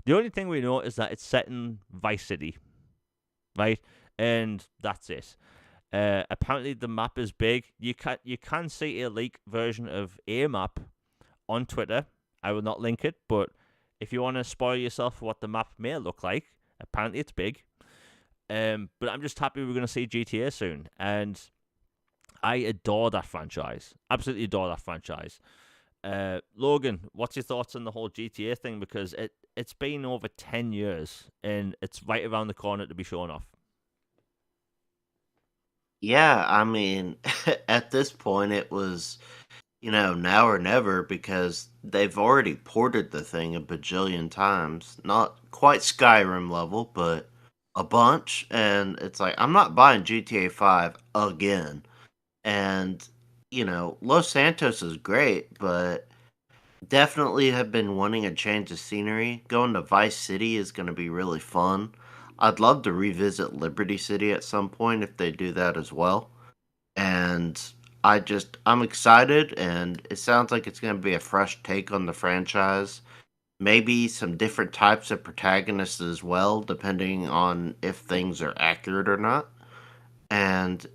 The only thing we know is that it's set in Vice City, right? And that's it. Apparently, the map is big. You can see a leak version of a map on Twitter. I will not link it, but if you want to spoil yourself for what the map may look like, apparently it's big. But I'm just happy we're going to see GTA soon. And I adore that franchise. Absolutely adore that franchise. Logan, what's your thoughts on the whole GTA thing? Because it's been over 10 years, and it's right around the corner to be shown off. Yeah, I mean, at this point, it was, now or never, because they've already ported the thing a bajillion times. Not quite Skyrim level, but a bunch. And it's like, I'm not buying GTA 5 again. And, Los Santos is great, but definitely have been wanting a change of scenery. Going to Vice City is going to be really fun. I'd love to revisit Liberty City at some point if they do that as well. And I'm excited, and it sounds like it's going to be a fresh take on the franchise. Maybe some different types of protagonists as well, depending on if things are accurate or not. And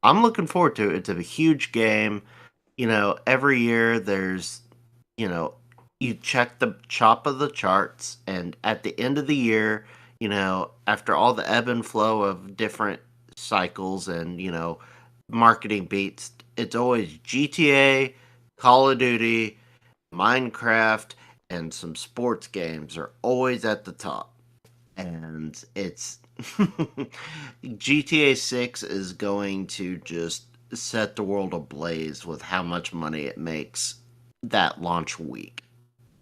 I'm looking forward to it. It's a huge game. Every year there's, you know, you check the top of the charts, and at the end of the year, after all the ebb and flow of different cycles and, marketing beats, it's always GTA, Call of Duty, Minecraft, and some sports games are always at the top. And it's GTA 6 is going to just set the world ablaze with how much money it makes that launch week.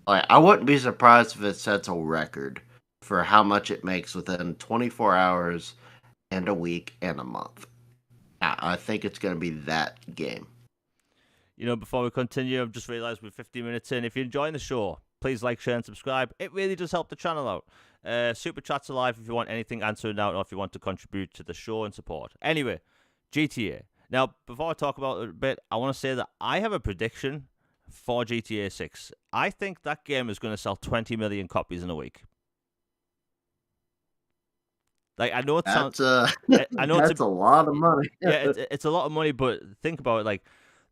Like, I wouldn't be surprised if it sets a record for how much it makes within 24 hours and a week and a month. I think it's going to be that game. Before we continue, I've just realised we're 15 minutes in. If you're enjoying the show, please like, share, and subscribe. It really does help the channel out. Super chats are live if you want anything answered out or if you want to contribute to the show and support. Anyway, GTA. Now, before I talk about it a bit, I want to say that I have a prediction for GTA 6. I think that game is going to sell 20 million copies in a week. Like, I know it sounds... I know that's a lot of money. Yeah, it's a lot of money, but think about it. Like,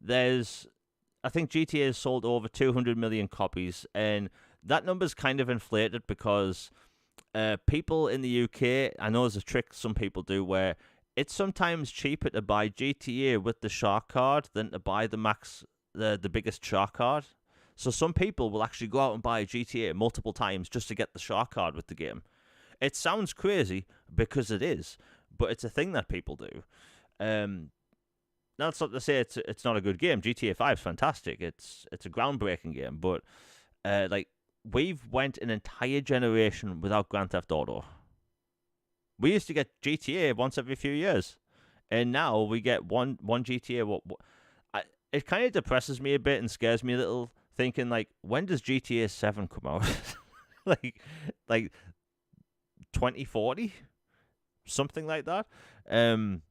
I think GTA has sold over 200 million copies, and that number's kind of inflated because people in the UK, I know there's a trick some people do where it's sometimes cheaper to buy GTA with the shark card than to buy the biggest shark card. So some people will actually go out and buy GTA multiple times just to get the shark card with the game. It sounds crazy because it is, but it's a thing that people do. That's not to say it's not a good game. GTA 5 is fantastic. It's a groundbreaking game, but like, we've went an entire generation without Grand Theft Auto. We used to get GTA once every few years, and now we get one GTA. It kind of depresses me a bit and scares me a little, thinking like, when does GTA 7 come out? like 2040, something like that.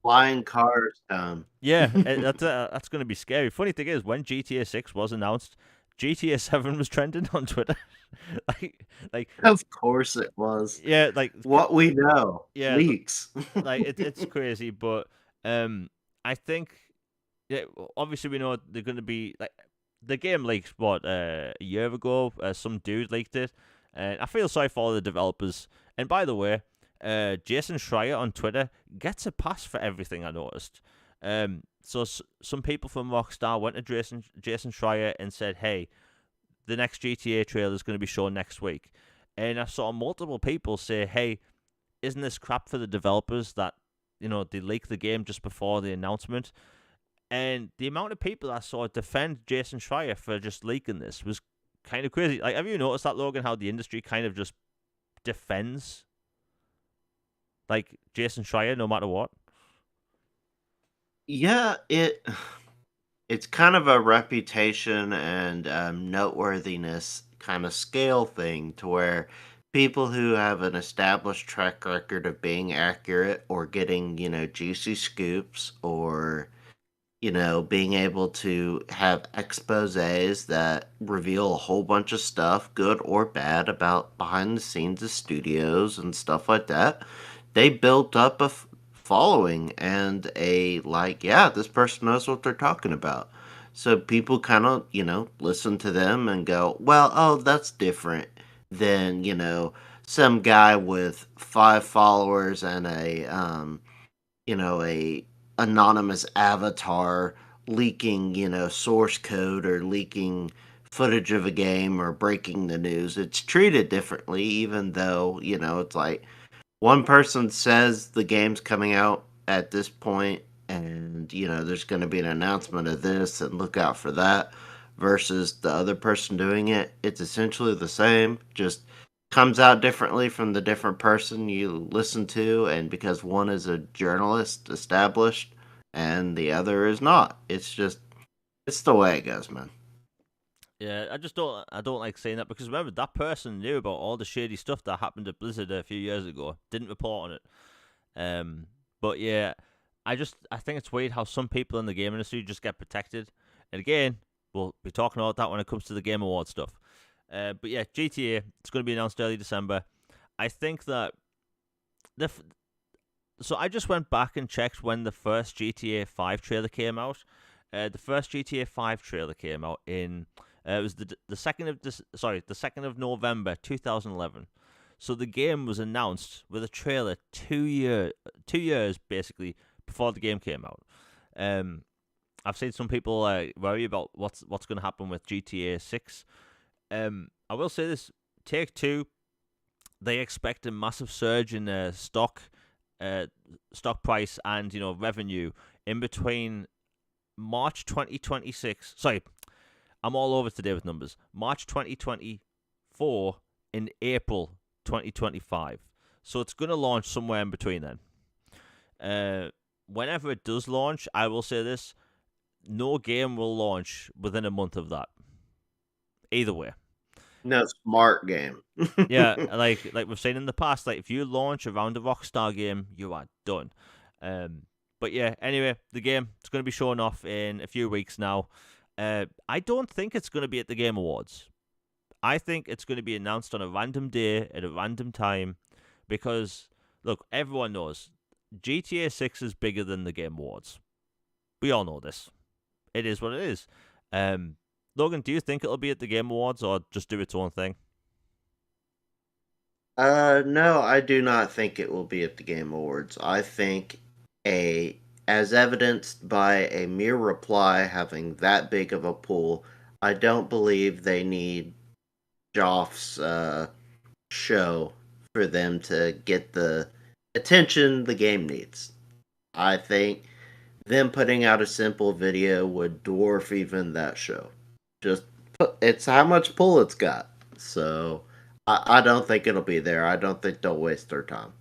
Flying cars down. Yeah, that's going to be scary. Funny thing is, when GTA 6 was announced, GTA 7 was trending on Twitter. like Of course it was. Yeah, like what we know. Yeah, leaks. Like it's crazy, but I think, yeah, obviously we know they're going to be like, the game leaked a year ago. Some dude leaked it, and I feel sorry for all the developers. And by the way, Jason Schreier on Twitter gets a pass for everything, I noticed. So some people from Rockstar went to Jason Schreier and said, hey, the next GTA trailer is going to be shown next week. And I saw multiple people say, hey, isn't this crap for the developers that, they leak the game just before the announcement? And the amount of people I saw defend Jason Schreier for just leaking this was kind of crazy. Like, have you noticed that, Logan, how the industry kind of just defends, like, Jason Schreier no matter what? Yeah, it's kind of a reputation and noteworthiness kind of scale thing, to where people who have an established track record of being accurate or getting, juicy scoops, or, being able to have exposés that reveal a whole bunch of stuff, good or bad, about behind the scenes of studios and stuff like that. They built up a following and yeah, this person knows what they're talking about. So people kind of, listen to them and go, well, oh, that's different than, some guy with 5 followers and a anonymous avatar leaking, source code or leaking footage of a game or breaking the news. It's treated differently, even though, it's like, one person says the game's coming out at this point, and there's going to be an announcement of this and look out for that, versus the other person doing it. It's essentially the same, just comes out differently from the different person you listen to, and because one is a journalist established and the other is not. It's the way it goes, man. Yeah, I don't like saying that, because remember, that person knew about all the shady stuff that happened at Blizzard a few years ago, didn't report on it. But yeah, I think it's weird how some people in the game industry just get protected. And again, we'll be talking about that when it comes to the Game Awards stuff. But yeah, GTA, it's going to be announced early December. I think that so I just went back and checked when the first GTA 5 trailer came out. The first GTA 5 trailer came out in it was the 2nd of November 2011. So the game was announced with a trailer 2 years basically before the game came out. I've seen some people worry about what's going to happen with GTA 6. I will say this: Take-Two, they expect a massive surge in stock price and revenue in between March 2026. Sorry, I'm all over today with numbers. March 2024 in April 2025. So it's going to launch somewhere in between then. Whenever it does launch, I will say this: no game will launch within a month of that. Either way. No smart game. Yeah, like we've seen in the past, like if you launch around a Rockstar game, you are done. But yeah, anyway, the game it's going to be showing off in a few weeks now. I don't think it's going to be at the Game Awards. I think it's going to be announced on a random day at a random time because look, everyone knows GTA 6 is bigger than the Game Awards. We all know this. It is what it is. Logan, do you think it'll be at the Game Awards or just do its own thing? No, I do not think it will be at the Game Awards. I think a as evidenced by a mere reply having that big of a pull, I don't believe they need Joff's show for them to get the attention the game needs. I think them putting out a simple video would dwarf even that show. Just it's how much pull it's got. So I don't think it'll be there. I don't think they'll waste their time.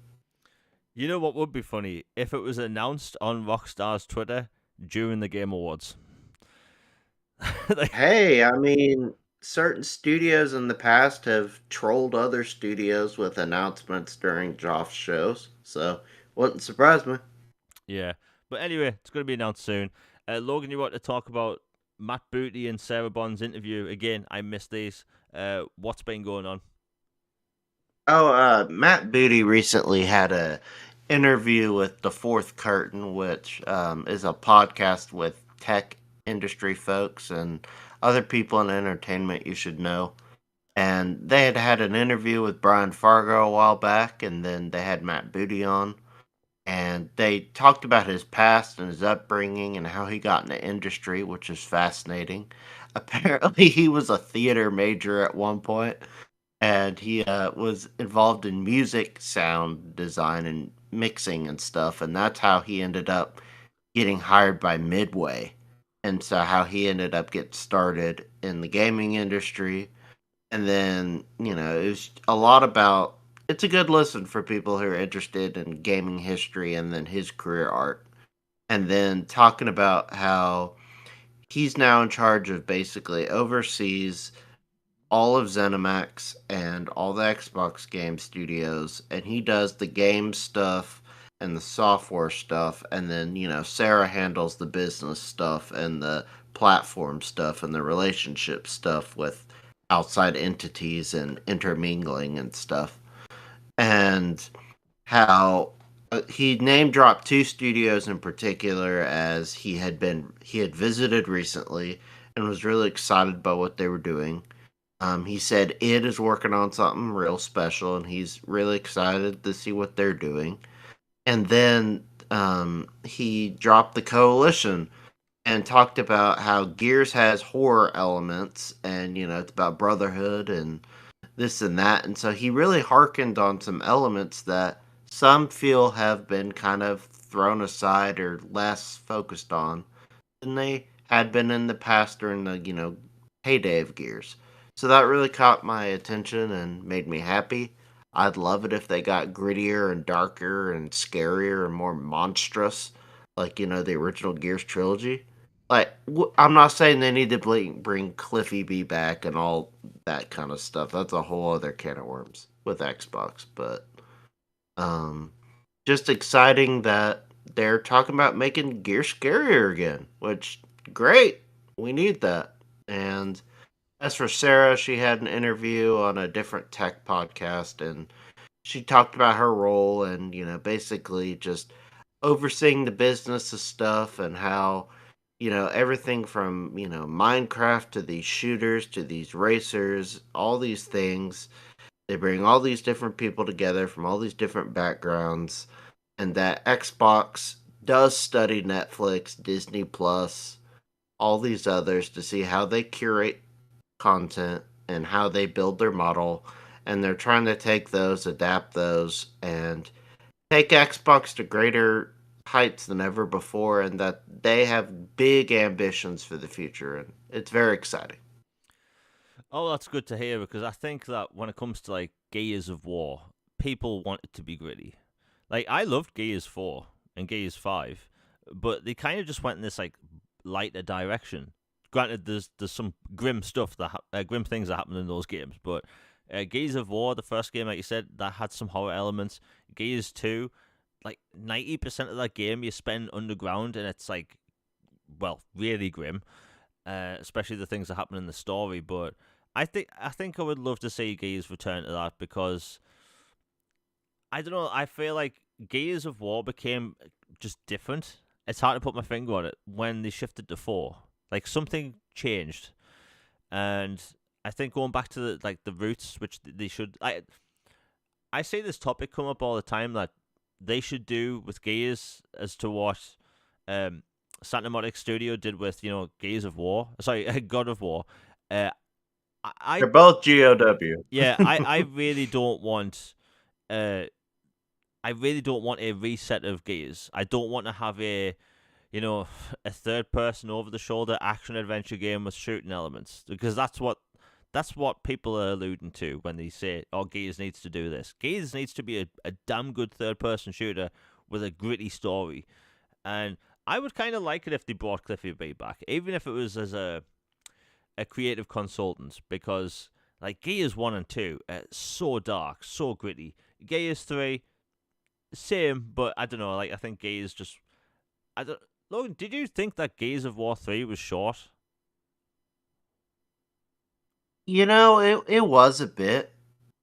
You know what would be funny if it was announced on Rockstar's Twitter during the Game Awards. Like, Hey, I mean, certain studios in the past have trolled other studios with announcements during Joff's shows, so wouldn't surprise me. yeah, but anyway, it's going to be announced soon. Logan, you want to talk about Matt Booty and Sarah Bond's interview again? I missed these. What's been going on? Oh, Matt Booty recently had a interview with The Fourth Curtain, which is a podcast with tech industry folks and other people in entertainment you should know. And they had had an interview with Brian Fargo a while back, and then they had Matt Booty on. And they talked about his past and his upbringing and how he got in the industry, which is fascinating. Apparently, he was a theater major at one point, and he was involved in music, sound design, and mixing and stuff. And that's how he ended up getting hired by Midway. And so, how he ended up getting started in the gaming industry and then it was a lot about it's a good listen for people who are interested in gaming history and then his career arc, and then talking about how he's now in charge of basically oversees all of ZeniMax and all the Xbox game studios, and he does the game stuff and the software stuff, and then Sarah handles the business stuff and the platform stuff and the relationship stuff with outside entities and intermingling and stuff. And how he name dropped two studios in particular as he had visited recently and was really excited by what they were doing. He said it is working on something real special, and he's really excited to see what they're doing. And then he dropped the Coalition and talked about how Gears has horror elements, and it's about brotherhood and this and that. And so he really harkened on some elements that some feel have been kind of thrown aside or less focused on than they had been in the past during the heyday of Gears. So that really caught my attention and made me happy. I'd love it if they got grittier and darker and scarier and more monstrous, like the original Gears trilogy. Like I'm not saying they need to bring Cliffy B back and all that kind of stuff. That's a whole other can of worms with Xbox, but um, just exciting that they're talking about making Gear scarier again, which great. We need that. And as for Sarah, she had an interview on a different tech podcast, and she talked about her role and basically just overseeing the business of stuff and how everything from Minecraft to these shooters to these racers, all these things, they bring all these different people together from all these different backgrounds, and that Xbox does study Netflix, Disney Plus, all these others to see how they curate content and how they build their model, and they're trying to take those, adapt those, and take Xbox to greater heights than ever before, and that they have big ambitions for the future, and it's very exciting. Oh, that's good to hear because I think that when it comes to like Gears of War, people want it to be gritty. Like I loved Gears 4 and Gears 5, but they kind of just went in this like lighter direction. Granted, there's some grim stuff grim things that happen in those games, but Gears of War, the first game, like you said, that had some horror elements. Gears 2, like 90% of that game you spend underground, and it's like, well, really grim, especially the things that happen in the story. But I think I would love to see Gears return to that because I don't know. I feel like Gears of War became just different. It's hard to put my finger on it when they shifted to 4. Like something changed, and I think going back to the roots, which they should. I see this topic come up all the time that they should do with Gears as to what Santa Monica Studio did with Gears of War. Sorry, God of War. Uh, I They're both GOW. yeah, I really don't want uh I really don't want a reset of Gears. I don't want to have a a third person over the shoulder action adventure game with shooting elements because that's what people are alluding to when they say, "Oh, Gears needs to do this." Gears needs to be a damn good third person shooter with a gritty story, and I would kind of like it if they brought Cliffy B back, even if it was as a creative consultant, because like Gears 1 and 2, so dark, so gritty. Gears 3, same, but I don't know. Like I think Gears just, I don't. Logan, did you think that Gears of War 3 was short? It was a bit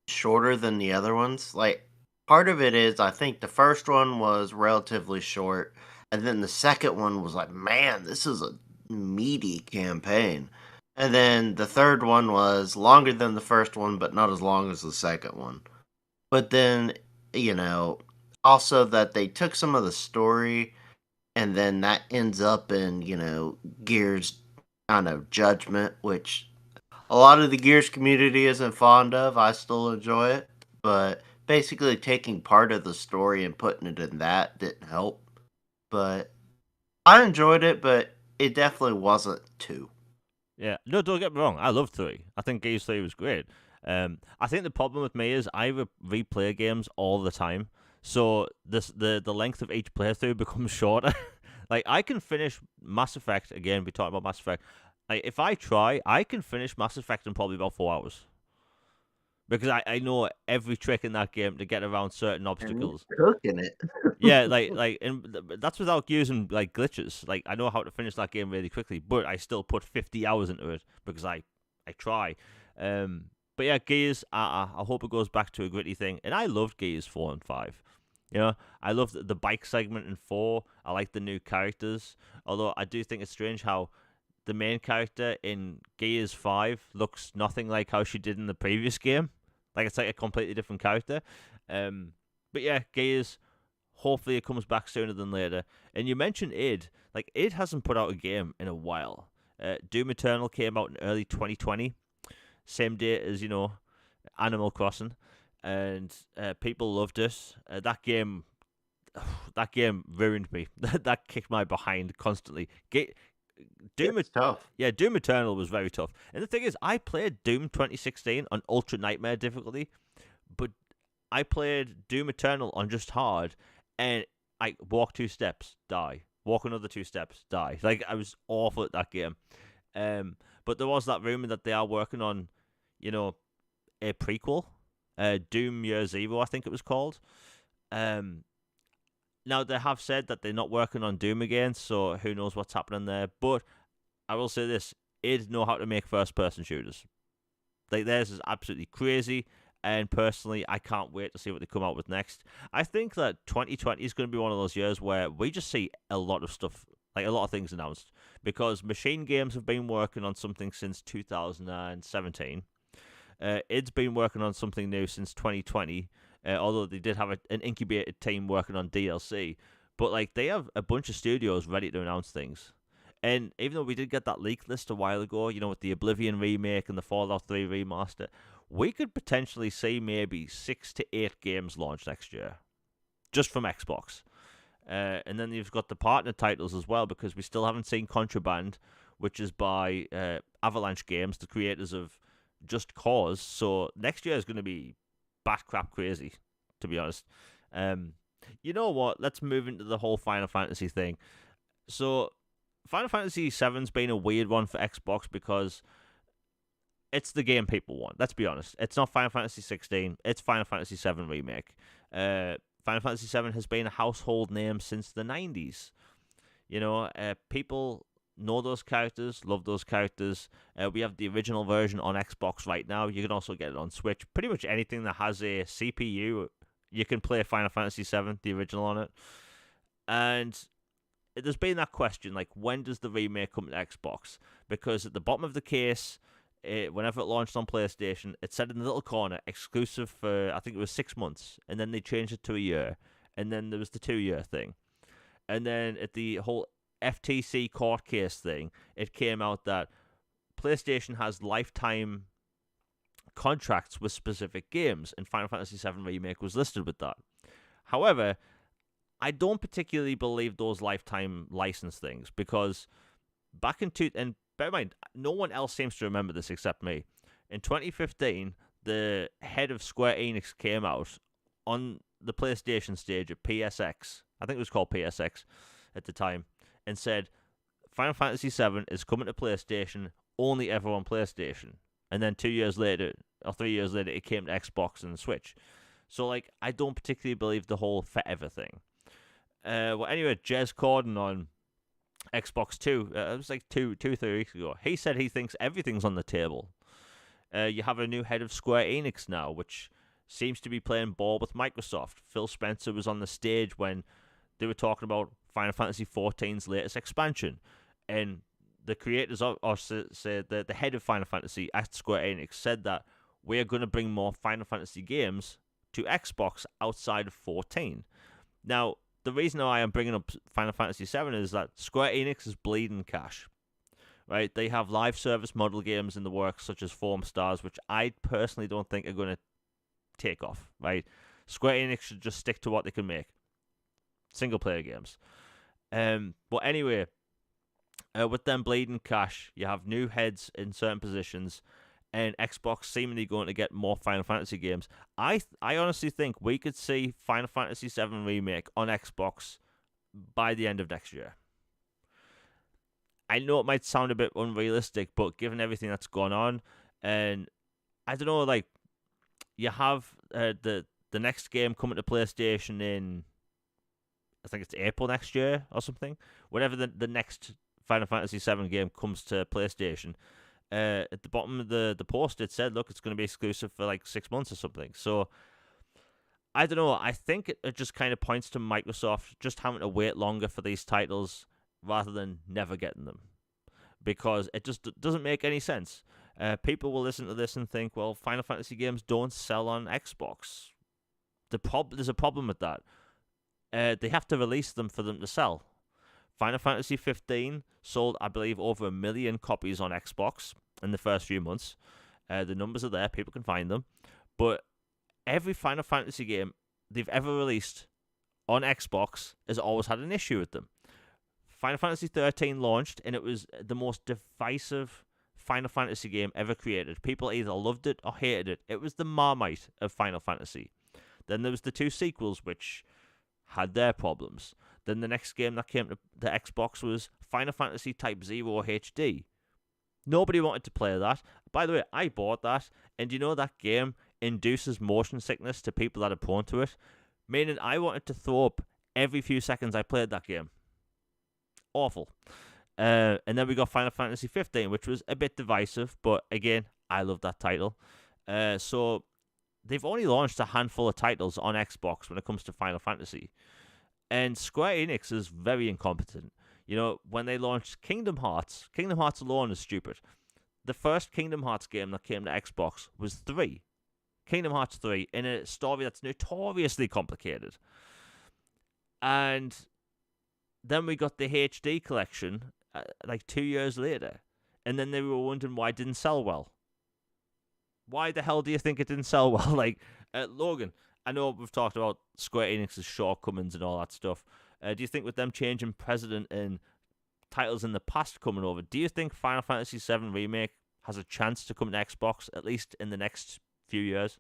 shorter than the other ones. Like, part of it is I think the first one was relatively short, and then the second one was like, man, this is a meaty campaign. And then the third one was longer than the first one, but not as long as the second one. But then, you know, also that they took some of the story and then that ends up in, Gears kind of judgment, which a lot of the Gears community isn't fond of. I still enjoy it, but basically taking part of the story and putting it in that didn't help. But I enjoyed it, but it definitely wasn't two. Yeah, no, don't get me wrong. I love 3. I think Gears 3 was great. I think the problem with me is I replay games all the time, so the length of each playthrough becomes shorter. Like I can finish Mass Effect again. We talked about Mass Effect. Like if I try, I can finish Mass Effect in probably about 4 hours because I know every trick in that game to get around certain And obstacles. you're cooking it. Yeah, and that's without using like glitches. Like I know how to finish that game really quickly, but I still put 50 hours into it because I try. But yeah, Gears. I hope it goes back to a gritty thing. And I loved Gears 4 and 5. I love the bike segment in 4. I like the new characters. Although I do think it's strange how the main character in Gears 5 looks nothing like how she did in the previous game. Like it's like a completely different character. But yeah, Gears. Hopefully it comes back sooner than later. And you mentioned id. Like id hasn't put out a game in a while. Doom Eternal came out in early 2020, same day as Animal Crossing, and people loved it. That game ruined me. That kicked my behind constantly. Doom, It's tough. yeah, Doom Eternal was very tough. And the thing is, I played Doom 2016 on Ultra Nightmare difficulty, but I played Doom Eternal on just hard, and I walk 2 steps, die. Walk another 2 steps, die. Like I was awful at that game. But there was that rumor that they are working on, a prequel, Doom Year Zero, I think it was called. Um, Now they have said that they're not working on Doom again, so who knows what's happening there. But I will say this: id know how to make first-person shooters. Like theirs is absolutely crazy, and personally, I can't wait to see what they come out with next. I think that 2020 is going to be one of those years where we just see a lot of stuff, like a lot of things announced, because Machine Games have been working on something since 2017. Id's been working on something new since 2020, although they did have an incubated team working on DLC. But like they have a bunch of studios ready to announce things. And even though we did get that leak list a while ago, with the Oblivion remake and the Fallout 3 remaster, we could potentially see maybe 6 to 8 games launch next year, just from Xbox. And then you've got the partner titles as well, because we still haven't seen Contraband, which is by Avalanche Games, the creators of Just Cause. So next year is going to be bat crap crazy, to be honest. You know what? Let's move into the whole Final Fantasy thing. So Final Fantasy VII's been a weird one for Xbox because it's the game people want. Let's be honest. It's not Final Fantasy 16. It's Final Fantasy 7 Remake. Final Fantasy 7 has been a household name since the 90s. You know, people know those characters, love those characters. We have the original version on Xbox right now. You can also get it on Switch. Pretty much anything that has a CPU, you can play Final Fantasy 7, the original, on it. And there's been that question, like, when does the remake come to Xbox? Because at the bottom of the case, whenever it launched on PlayStation, it said in the little corner, exclusive for, I think it was 6 months, and then they changed it to a year, and then there was the 2-year thing. And then at the whole FTC court case thing, it came out that PlayStation has lifetime contracts with specific games, and Final Fantasy VII Remake was listed with that. However, I don't particularly believe those lifetime license things, because back in and bear in mind, no one else seems to remember this except me. In 2015, the head of Square Enix came out on the PlayStation stage at PSX, I think it was called PSX at the time, and said, Final Fantasy VII is coming to PlayStation, only ever on PlayStation. And then 2 years later, or 3 years later, it came to Xbox and Switch. So, like, I don't particularly believe the whole forever thing. Well, anyway, Jez Corden on Xbox 2, it was like 3 weeks ago, he said he thinks everything's on the table. You have a new head of Square Enix now, which seems to be playing ball with Microsoft. Phil Spencer was on the stage when they were talking about Final Fantasy XIV's latest expansion, and the creators said that the head of Final Fantasy at Square Enix said that we are going to bring more Final Fantasy games to Xbox outside of 14. Now, the reason why I'm bringing up Final Fantasy VII is that Square Enix is bleeding cash, right? They have live service model games in the works, such as Form Stars, which I personally don't think are going to take off, right? Square Enix should just stick to what they can make. Single-player games. But anyway, with them bleeding cash, you have new heads in certain positions, and Xbox seemingly going to get more Final Fantasy games. I honestly think we could see Final Fantasy VII Remake on Xbox by the end of next year. I know it might sound a bit unrealistic, but given everything that's gone on, and I don't know, like, you have the next game coming to PlayStation in, I think it's April next year or something. Whenever the next Final Fantasy VII game comes to PlayStation, at the bottom of the post it said, look, it's going to be exclusive for like 6 months or something. So I don't know. I think it just kind of points to Microsoft just having to wait longer for these titles rather than never getting them, because it just doesn't make any sense. People will listen to this and think, well, Final Fantasy games don't sell on Xbox. There's a problem with that. They have to release them for them to sell. Final Fantasy 15 sold, I believe, over 1 million copies on Xbox in the first few months. The numbers are there. People can find them. But every Final Fantasy game they've ever released on Xbox has always had an issue with them. Final Fantasy 13 launched, and it was the most divisive Final Fantasy game ever created. People either loved it or hated it. It was the Marmite of Final Fantasy. Then there was the 2 sequels, which had their problems. Then the next game that came to the Xbox was Final Fantasy Type 0 HD. Nobody wanted to play that. By the way, I bought that, and you know that game induces motion sickness to people that are prone to it, meaning I wanted to throw up every few seconds I played that game. Awful. And then we got Final Fantasy 15, which was a bit divisive, but again, I love that title. So they've only launched a handful of titles on Xbox when it comes to Final Fantasy. And Square Enix is very incompetent. You know, when they launched Kingdom Hearts alone is stupid. The first Kingdom Hearts game that came to Xbox was 3. Kingdom Hearts 3, in a story that's notoriously complicated. And then we got the HD collection, like 2 years later. And then they were wondering why it didn't sell well. Why the hell do you think it didn't sell well? Like, Logan, I know we've talked about Square Enix's shortcomings and all that stuff. Do you think with them changing president and titles in the past coming over, do you think Final Fantasy VII Remake has a chance to come to Xbox, at least in the next few years?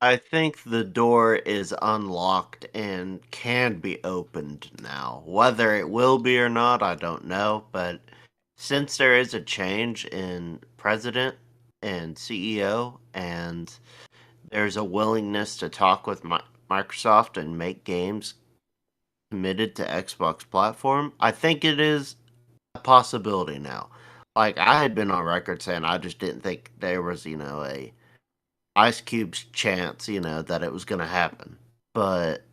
I think the door is unlocked and can be opened now. Whether it will be or not, I don't know. But since there is a change in president and CEO, and there's a willingness to talk with Microsoft and make games committed to Xbox platform, I think it is a possibility now. Like, I had been on record saying I just didn't think there was, a Ice Cube's chance, that it was going to happen. But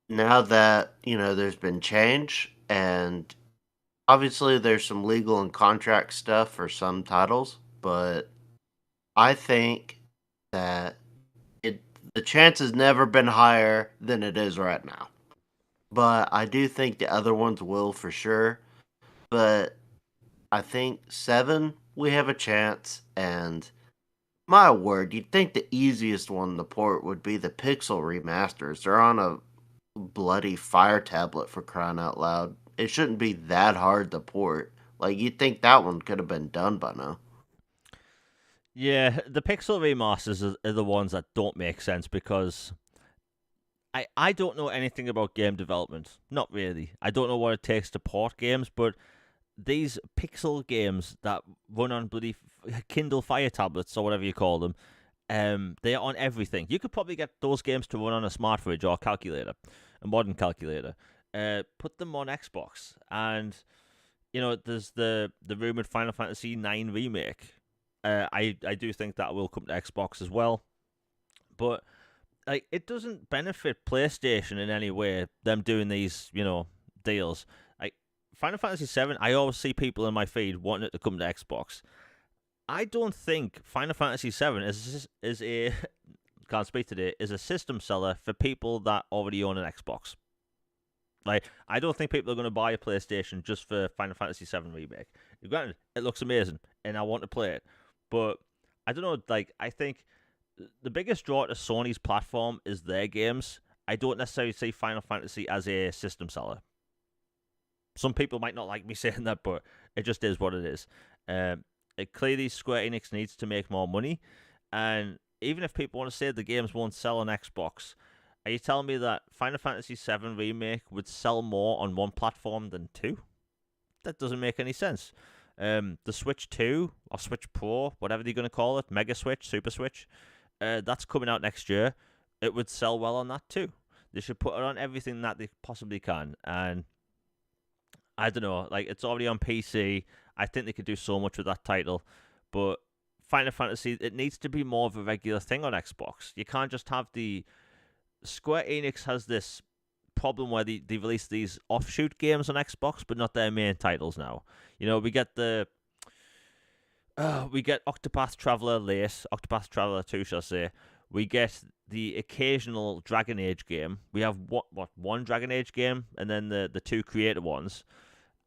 now that, there's been change, and obviously there's some legal and contract stuff for some titles, but I think that the chance has never been higher than it is right now. But I do think the other ones will for sure. But I think 7, we have a chance, and my word, you'd think the easiest one to port would be the Pixel remasters. They're on a bloody Fire tablet, for crying out loud. It shouldn't be that hard to port. Like, you'd think that one could have been done by now. Yeah, the Pixel remasters are the ones that don't make sense because I don't know anything about game development. Not really. I don't know what it takes to port games, but these Pixel games that run on bloody Kindle Fire tablets or whatever you call them, they are on everything. You could probably get those games to run on a smart fridge or a calculator, a modern calculator. Put them on Xbox, and there's the rumored Final Fantasy IX remake. I do think that will come to Xbox as well, but like it doesn't benefit PlayStation in any way. Them doing these deals. Like Final Fantasy VII, I always see people in my feed wanting it to come to Xbox. I don't think Final Fantasy VII is a can't speak today is a system seller for people that already own an Xbox. Like, I don't think people are going to buy a PlayStation just for Final Fantasy VII Remake. Granted, it looks amazing, and I want to play it. But, I don't know, like, I think the biggest draw to Sony's platform is their games. I don't necessarily see Final Fantasy as a system seller. Some people might not like me saying that, but it just is what it is. Clearly, Square Enix needs to make more money, and even if people want to say the games won't sell on Xbox, are you telling me that Final Fantasy VII Remake would sell more on one platform than two? That doesn't make any sense. The Switch 2 or Switch Pro, whatever they're going to call it, Mega Switch, Super Switch, that's coming out next year. It would sell well on that too. They should put it on everything that they possibly can. And I don't know, like it's already on PC. I think they could do so much with that title. But Final Fantasy, it needs to be more of a regular thing on Xbox. You can't just have the Square Enix has this problem where they release these offshoot games on Xbox, but not their main titles now. We get Octopath Traveler Lace, Octopath Traveler 2, shall I say. We get the occasional Dragon Age game. We have one Dragon Age game, and then the two creator ones.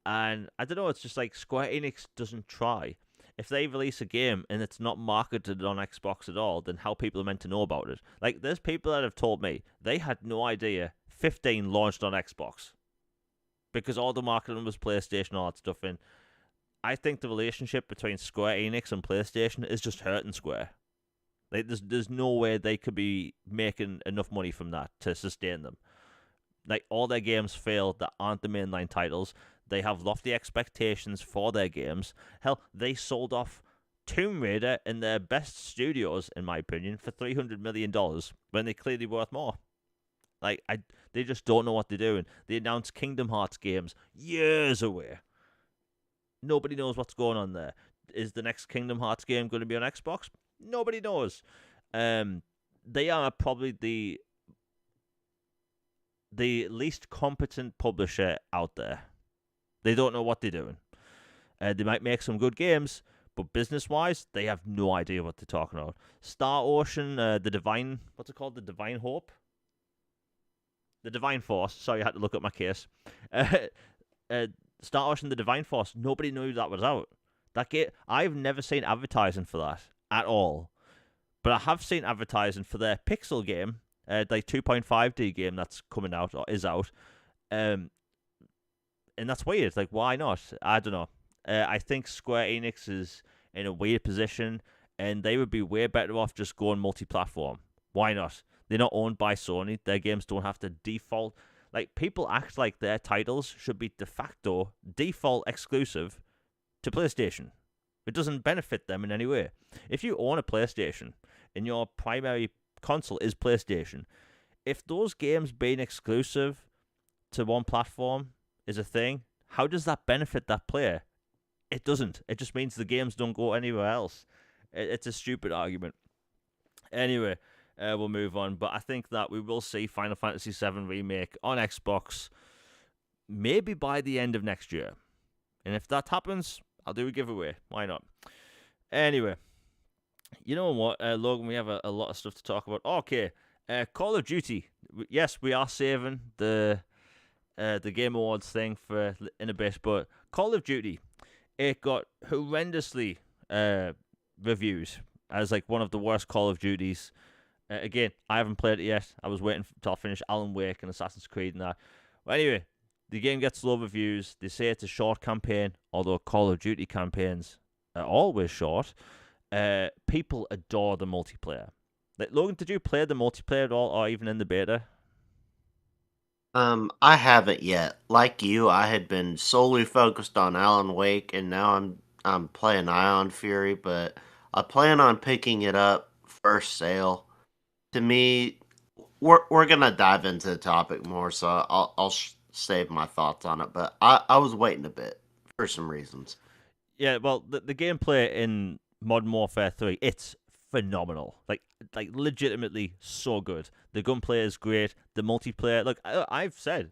And I don't know, it's just like Square Enix doesn't try. If they release a game and it's not marketed on Xbox at all, then how people are meant to know about it? Like, there's people that have told me they had no idea 15 launched on Xbox because all the marketing was PlayStation, all that stuff. And I think the relationship between Square Enix and PlayStation is just hurting Square. Like, there's no way they could be making enough money from that to sustain them. Like, all their games fail that aren't the mainline titles. They have lofty expectations for their games. Hell, they sold off Tomb Raider in their best studios, in my opinion, for $300 million when they clearly worth more. Like, they just don't know what they're doing. They announced Kingdom Hearts games years away. Nobody knows what's going on there. Is the next Kingdom Hearts game going to be on Xbox? Nobody knows. They are probably the least competent publisher out there. They don't know what they're doing. They might make some good games, but business-wise, they have no idea what they're talking about. Star Ocean, the Divine... What's it called? The Divine Hope? The Divine Force. Sorry, I had to look up my case. Star Ocean, the Divine Force. Nobody knew that was out. That game, I've never seen advertising for that at all. But I have seen advertising for their Pixel game, like 2.5D game that's coming out or is out. Um, and that's weird. Like, why not? I don't know. I think Square Enix is in a weird position, and they would be way better off just going multi-platform. Why not? They're not owned by Sony. Their games don't have to default. Like, people act like their titles should be de facto default exclusive to PlayStation. It doesn't benefit them in any way. If you own a PlayStation and your primary console is PlayStation, if those games being exclusive to one platform is a thing, how does that benefit that player? It doesn't. It just means the games don't go anywhere else. It's a stupid argument. Anyway, we'll move on. But I think that we will see Final Fantasy VII Remake on Xbox maybe by the end of next year. And if that happens, I'll do a giveaway. Why not? Anyway, you know what, Logan, we have a lot of stuff to talk about. Okay, Call of Duty. Yes, we are saving the Game Awards thing for in a bit, but Call of Duty, it got horrendously reviews as like one of the worst Call of Duties. Again, I haven't played it yet. I was waiting till I finish Alan Wake and Assassin's Creed and that. But anyway, the game gets low reviews. They say it's a short campaign, although Call of Duty campaigns are always short. People adore the multiplayer. Like, Logan, did you play the multiplayer at all, or even in the beta? I haven't yet. Like you, I had been solely focused on Alan Wake, and now I'm playing Ion Fury, but I plan on picking it up first sale. To me, we're gonna dive into the topic more, so I'll save my thoughts on it. But I was waiting a bit for some reasons. Yeah, well, the gameplay in Modern Warfare 3, it's phenomenal. Like legitimately so good. The gunplay is great. The multiplayer, look, I've said,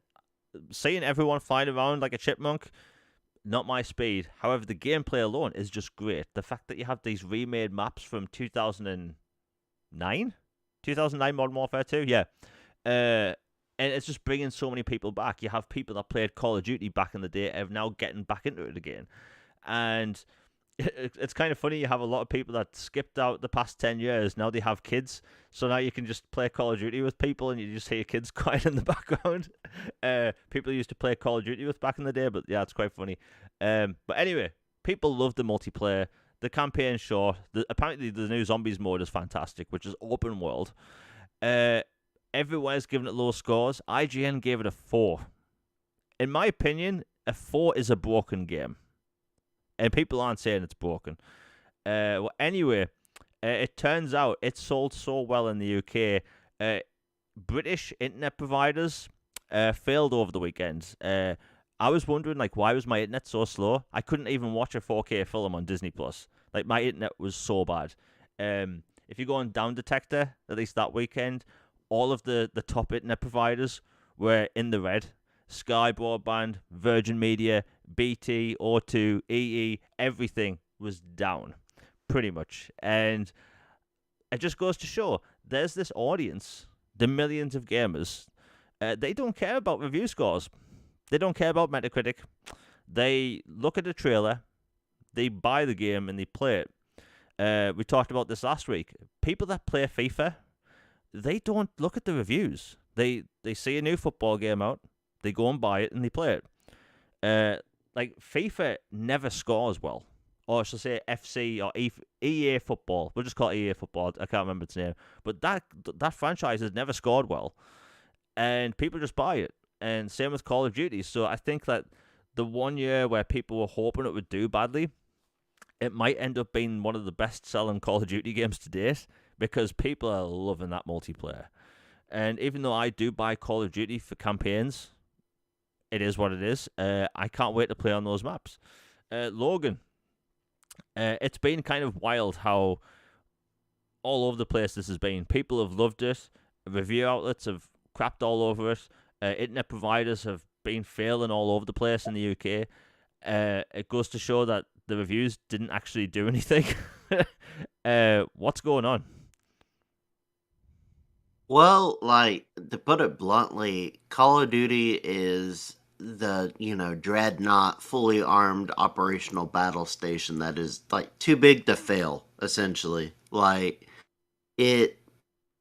seeing everyone flying around like a chipmunk, not my speed. However, the gameplay alone is just great. The fact that you have these remade maps from 2009? 2009 Modern Warfare 2? Yeah. And it's just bringing so many people back. You have people that played Call of Duty back in the day are now getting back into it again. And it's kind of funny. You have a lot of people that skipped out the past 10 years. Now they have kids. So now you can just play Call of Duty with people and you just hear kids crying in the background. People used to play Call of Duty with back in the day, but yeah, it's quite funny. But anyway, people love the multiplayer. The campaign's short. Apparently the new Zombies mode is fantastic, which is open world. Everywhere's giving it low scores. IGN gave it a 4. In my opinion, a 4 is a broken game. And people aren't saying it's broken. Well, anyway, it turns out it sold so well in the UK. British internet providers failed over the weekend. I was wondering, like, why was my internet so slow? I couldn't even watch a 4K film on Disney Plus. Like, my internet was so bad. If you go on Down Detector, at least that weekend, all of the top internet providers were in the red. Sky Broadband, Virgin Media, BT, O2, EE, everything was down, pretty much. And it just goes to show, there's this audience, the millions of gamers, they don't care about review scores. They don't care about Metacritic. They look at the trailer, they buy the game, and they play it. We talked about this last week. People that play FIFA, they don't look at the reviews. They see a new football game out, they go and buy it, and they play it. Like, FIFA never scores well. Or I should say FC or EA Football. We'll just call it EA Football. I can't remember its name. But that franchise has never scored well. And people just buy it. And same with Call of Duty. So I think that the 1 year where people were hoping it would do badly, it might end up being one of the best-selling Call of Duty games to date, because people are loving that multiplayer. And even though I do buy Call of Duty for campaigns, it is what it is. I can't wait to play on those maps. Logan, it's been kind of wild how all over the place this has been. People have loved it. Review outlets have crapped all over it. Internet providers have been failing all over the place in the UK. It goes to show that the reviews didn't actually do anything. What's going on? Well, like, to put it bluntly, Call of Duty is the, dreadnought, fully armed operational battle station that is, like, too big to fail, essentially. Like, it,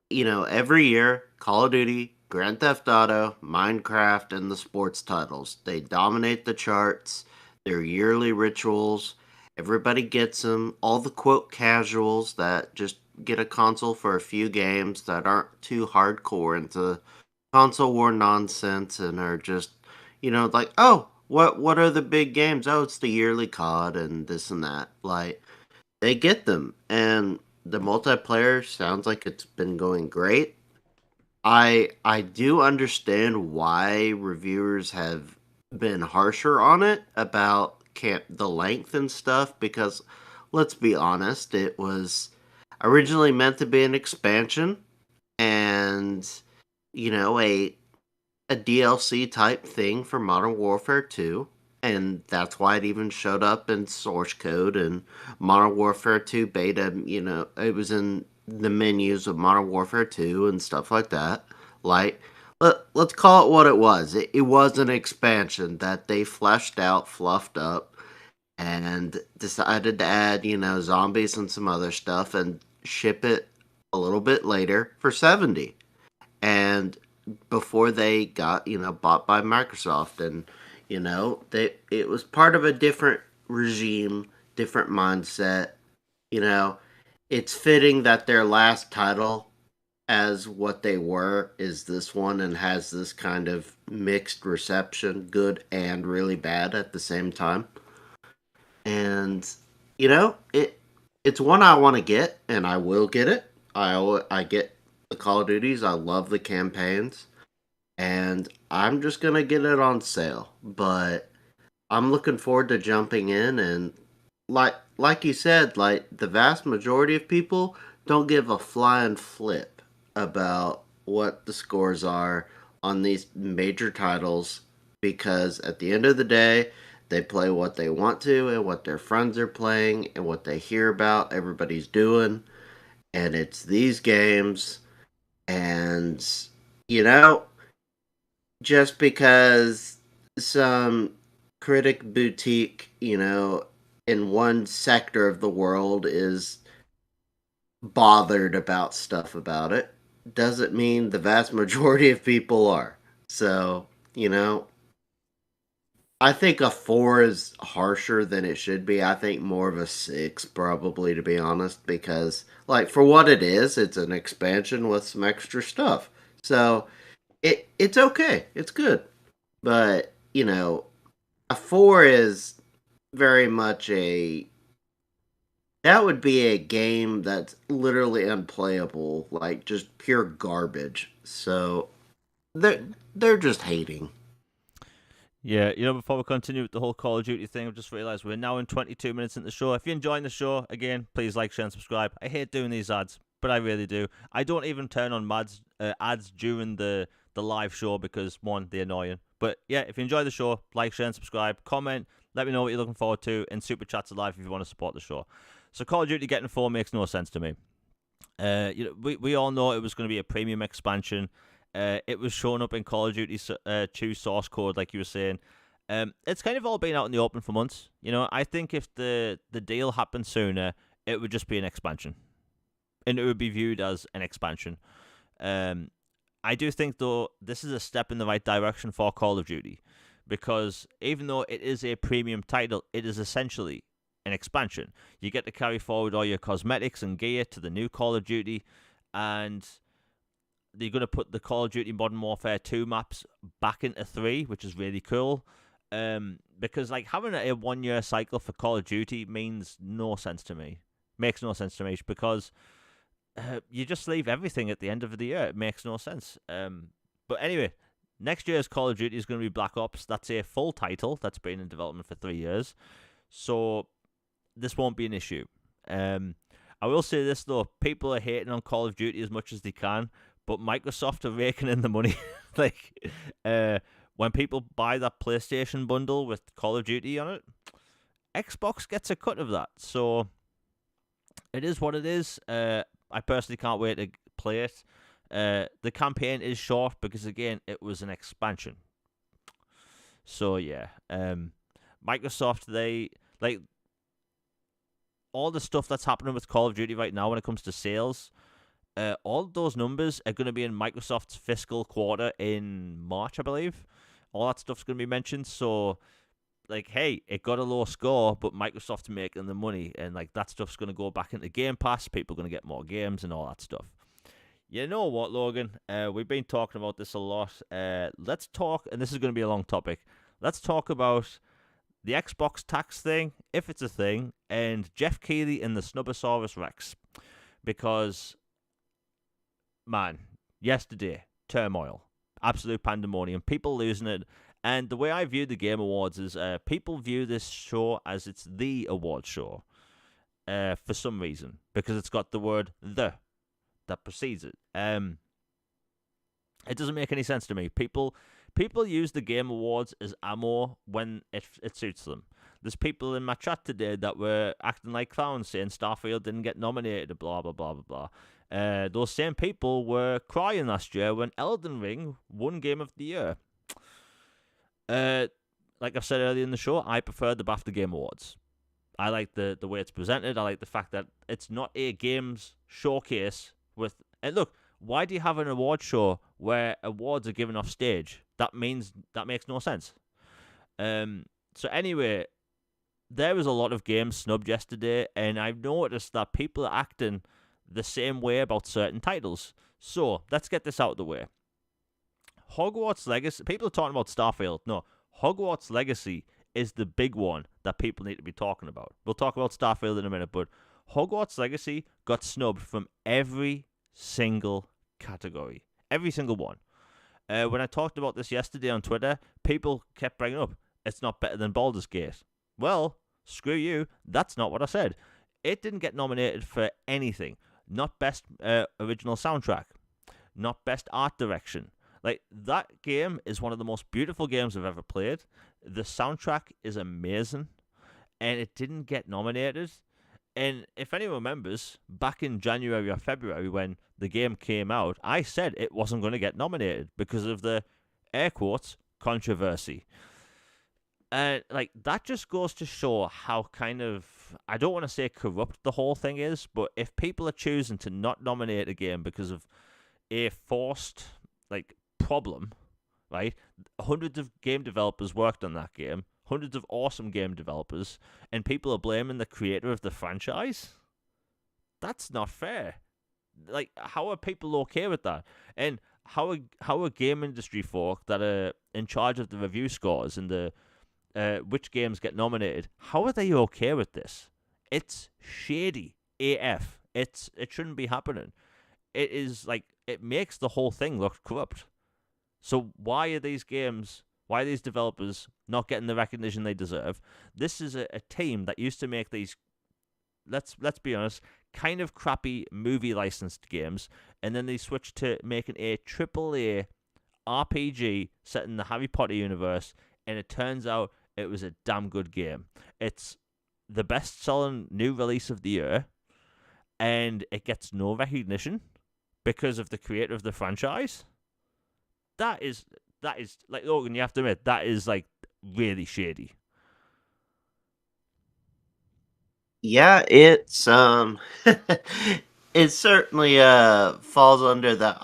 every year, Call of Duty, Grand Theft Auto, Minecraft, and the sports titles. They dominate the charts. Their yearly rituals. Everybody gets them. All the quote casuals that just get a console for a few games that aren't too hardcore into console war nonsense and are just, like, oh, what are the big games? Oh, it's the yearly COD and this and that. Like, they get them, and the multiplayer sounds like it's been going great. I do understand why reviewers have been harsher on it about the length and stuff, because let's be honest, it was originally meant to be an expansion and a DLC type thing for Modern Warfare 2, and that's why it even showed up in source code and Modern Warfare 2 beta. It was in the menus of Modern Warfare 2 and stuff like that. Like, let's call it what it was. It was an expansion that they fleshed out, fluffed up, and decided to add, zombies and some other stuff and ship it a little bit later for 70. And before they got bought by Microsoft, and it was part of a different regime, different mindset. you know it's fitting that their last title as what they were is this one, and has this kind of mixed reception, good and really bad at the same time. And it's one I want to get, and I will get it. I get the Call of Duties. I love the campaigns, and I'm just gonna get it on sale. But I'm looking forward to jumping in, and like you said, like the vast majority of people don't give a flying flip about what the scores are on these major titles, because at the end of the day, they play what they want to and what their friends are playing and what they hear about everybody's doing, and it's these games. And you know just because some critic boutique, in one sector of the world is bothered about stuff about it, doesn't mean the vast majority of people are. So, I think a 4 is harsher than it should be. I think more of a 6, probably, to be honest, because, like, for what it is, it's an expansion with some extra stuff. So, it's okay. It's good. But, a 4 is very much that would be a game that's literally unplayable, like just pure garbage. So they're just hating. Yeah, before we continue with the whole Call of Duty thing, I've just realised we're now in 22 minutes into the show. If you're enjoying the show, again, please like, share, and subscribe. I hate doing these ads, but I really do. I don't even turn on ads during the live show because, one, they're annoying. But yeah, if you enjoy the show, like, share, and subscribe. Comment, let me know what you're looking forward to, and Super Chats are live if you want to support the show. So Call of Duty getting 4 makes no sense to me. We all know it was going to be a premium expansion. It was showing up in Call of Duty 2 source code, like you were saying. It's kind of all been out in the open for months. I think if the deal happened sooner, it would just be an expansion, and it would be viewed as an expansion. I do think, though, this is a step in the right direction for Call of Duty, because even though it is a premium title, it is essentially an expansion. You get to carry forward all your cosmetics and gear to the new Call of Duty, and they're going to put the Call of Duty Modern Warfare 2 maps back into 3, which is really cool. Because like having a 1 year cycle for Call of Duty makes no sense to me, because you just leave everything at the end of the year. It makes no sense. But anyway, next year's Call of Duty is going to be Black Ops. That's a full title that's been in development for 3 years. So this won't be an issue. I will say this, though. People are hating on Call of Duty as much as they can, but Microsoft are raking in the money. When people buy that PlayStation bundle with Call of Duty on it, Xbox gets a cut of that. So it is what it is. I personally can't wait to play it. The campaign is short because, again, it was an expansion. So yeah, Microsoft, they all the stuff that's happening with Call of Duty right now when it comes to sales. All those numbers are going to be in Microsoft's fiscal quarter in March, I believe. All that stuff's going to be mentioned. So, like, hey, it got a low score, but Microsoft's making the money, and like that stuff's going to go back into Game Pass. People are going to get more games and all that stuff. You know what, Logan? We've been talking about this a lot. Let's talk, and this is going to be a long topic. Let's talk about the Xbox tax thing, if it's a thing, and Jeff Keighley and the Snubbosaurus Rex. Because, man, yesterday, turmoil, absolute pandemonium, people losing it. And the way I view the Game Awards is people view this show as it's the award show for some reason, because it's got the word "the" that precedes it. It doesn't make any sense to me. People use the Game Awards as ammo when it suits them. There's people in my chat today that were acting like clowns, saying Starfield didn't get nominated, blah blah blah blah blah. Those same people were crying last year when Elden Ring won Game of the Year. Like I've said earlier in the show, I prefer the BAFTA Game Awards. I like the way it's presented. I like the fact that it's not a games showcase with. And look, why do you have an award show where awards are given off stage? That makes no sense. So anyway, there was a lot of games snubbed yesterday, and I've noticed that people are acting the same way about certain titles. So let's get this out of the way. Hogwarts Legacy. People are talking about Starfield. No, Hogwarts Legacy is the big one that people need to be talking about. We'll talk about Starfield in a minute, but Hogwarts Legacy got snubbed from every single category. Every single one. When I talked about this yesterday on Twitter, people kept bringing up, it's not better than Baldur's Gate. Well, screw you. That's not what I said. It didn't get nominated for anything. Not best original soundtrack. Not best art direction. Like, that game is one of the most beautiful games I've ever played. The soundtrack is amazing, and it didn't get nominated. And if anyone remembers, back in January or February when the game came out, I said it wasn't going to get nominated because of the, air quotes, controversy. And, like, that just goes to show how kind of, I don't want to say corrupt the whole thing is, but if people are choosing to not nominate a game because of a forced, like, problem, right? Hundreds of game developers worked on that game, hundreds of awesome game developers, and people are blaming the creator of the franchise? That's not fair. Like, how are people okay with that? And how are game industry folk that are in charge of the review scores and the which games get nominated, how are they okay with this? It's shady AF. It shouldn't be happening. It is like, it makes the whole thing look corrupt. So why are these developers not getting the recognition they deserve? This is a team that used to make these, let's be honest, kind of crappy movie licensed games, and then they switched to making a AAA RPG set in the Harry Potter universe, and it turns out it was a damn good game. It's the best-selling new release of the year, and it gets no recognition because of the creator of the franchise. That is like, Logan, you have to admit, that is like really shady. Yeah, it's it certainly falls under the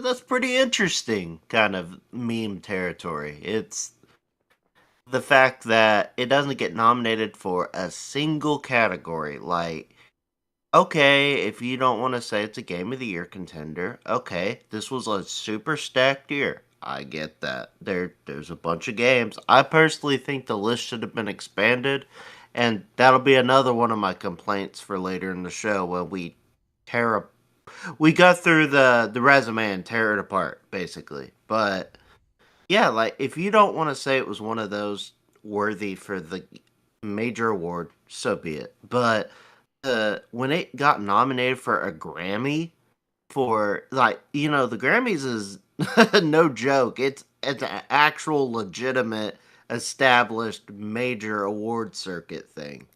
that's pretty interesting kind of meme territory. It's the fact that it doesn't get nominated for a single category. Like, okay, if you don't want to say it's a game of the year contender, okay, this was a super stacked year. I get that. There's a bunch of games. I personally think the list should have been expanded, and that'll be another one of my complaints for later in the show when we go through the resume and tear it apart, basically. But yeah, like, if you don't want to say it was one of those worthy for the major award, so be it. But when it got nominated for a Grammy, for, like, the Grammys is no joke. It's an actual legitimate established major award circuit thing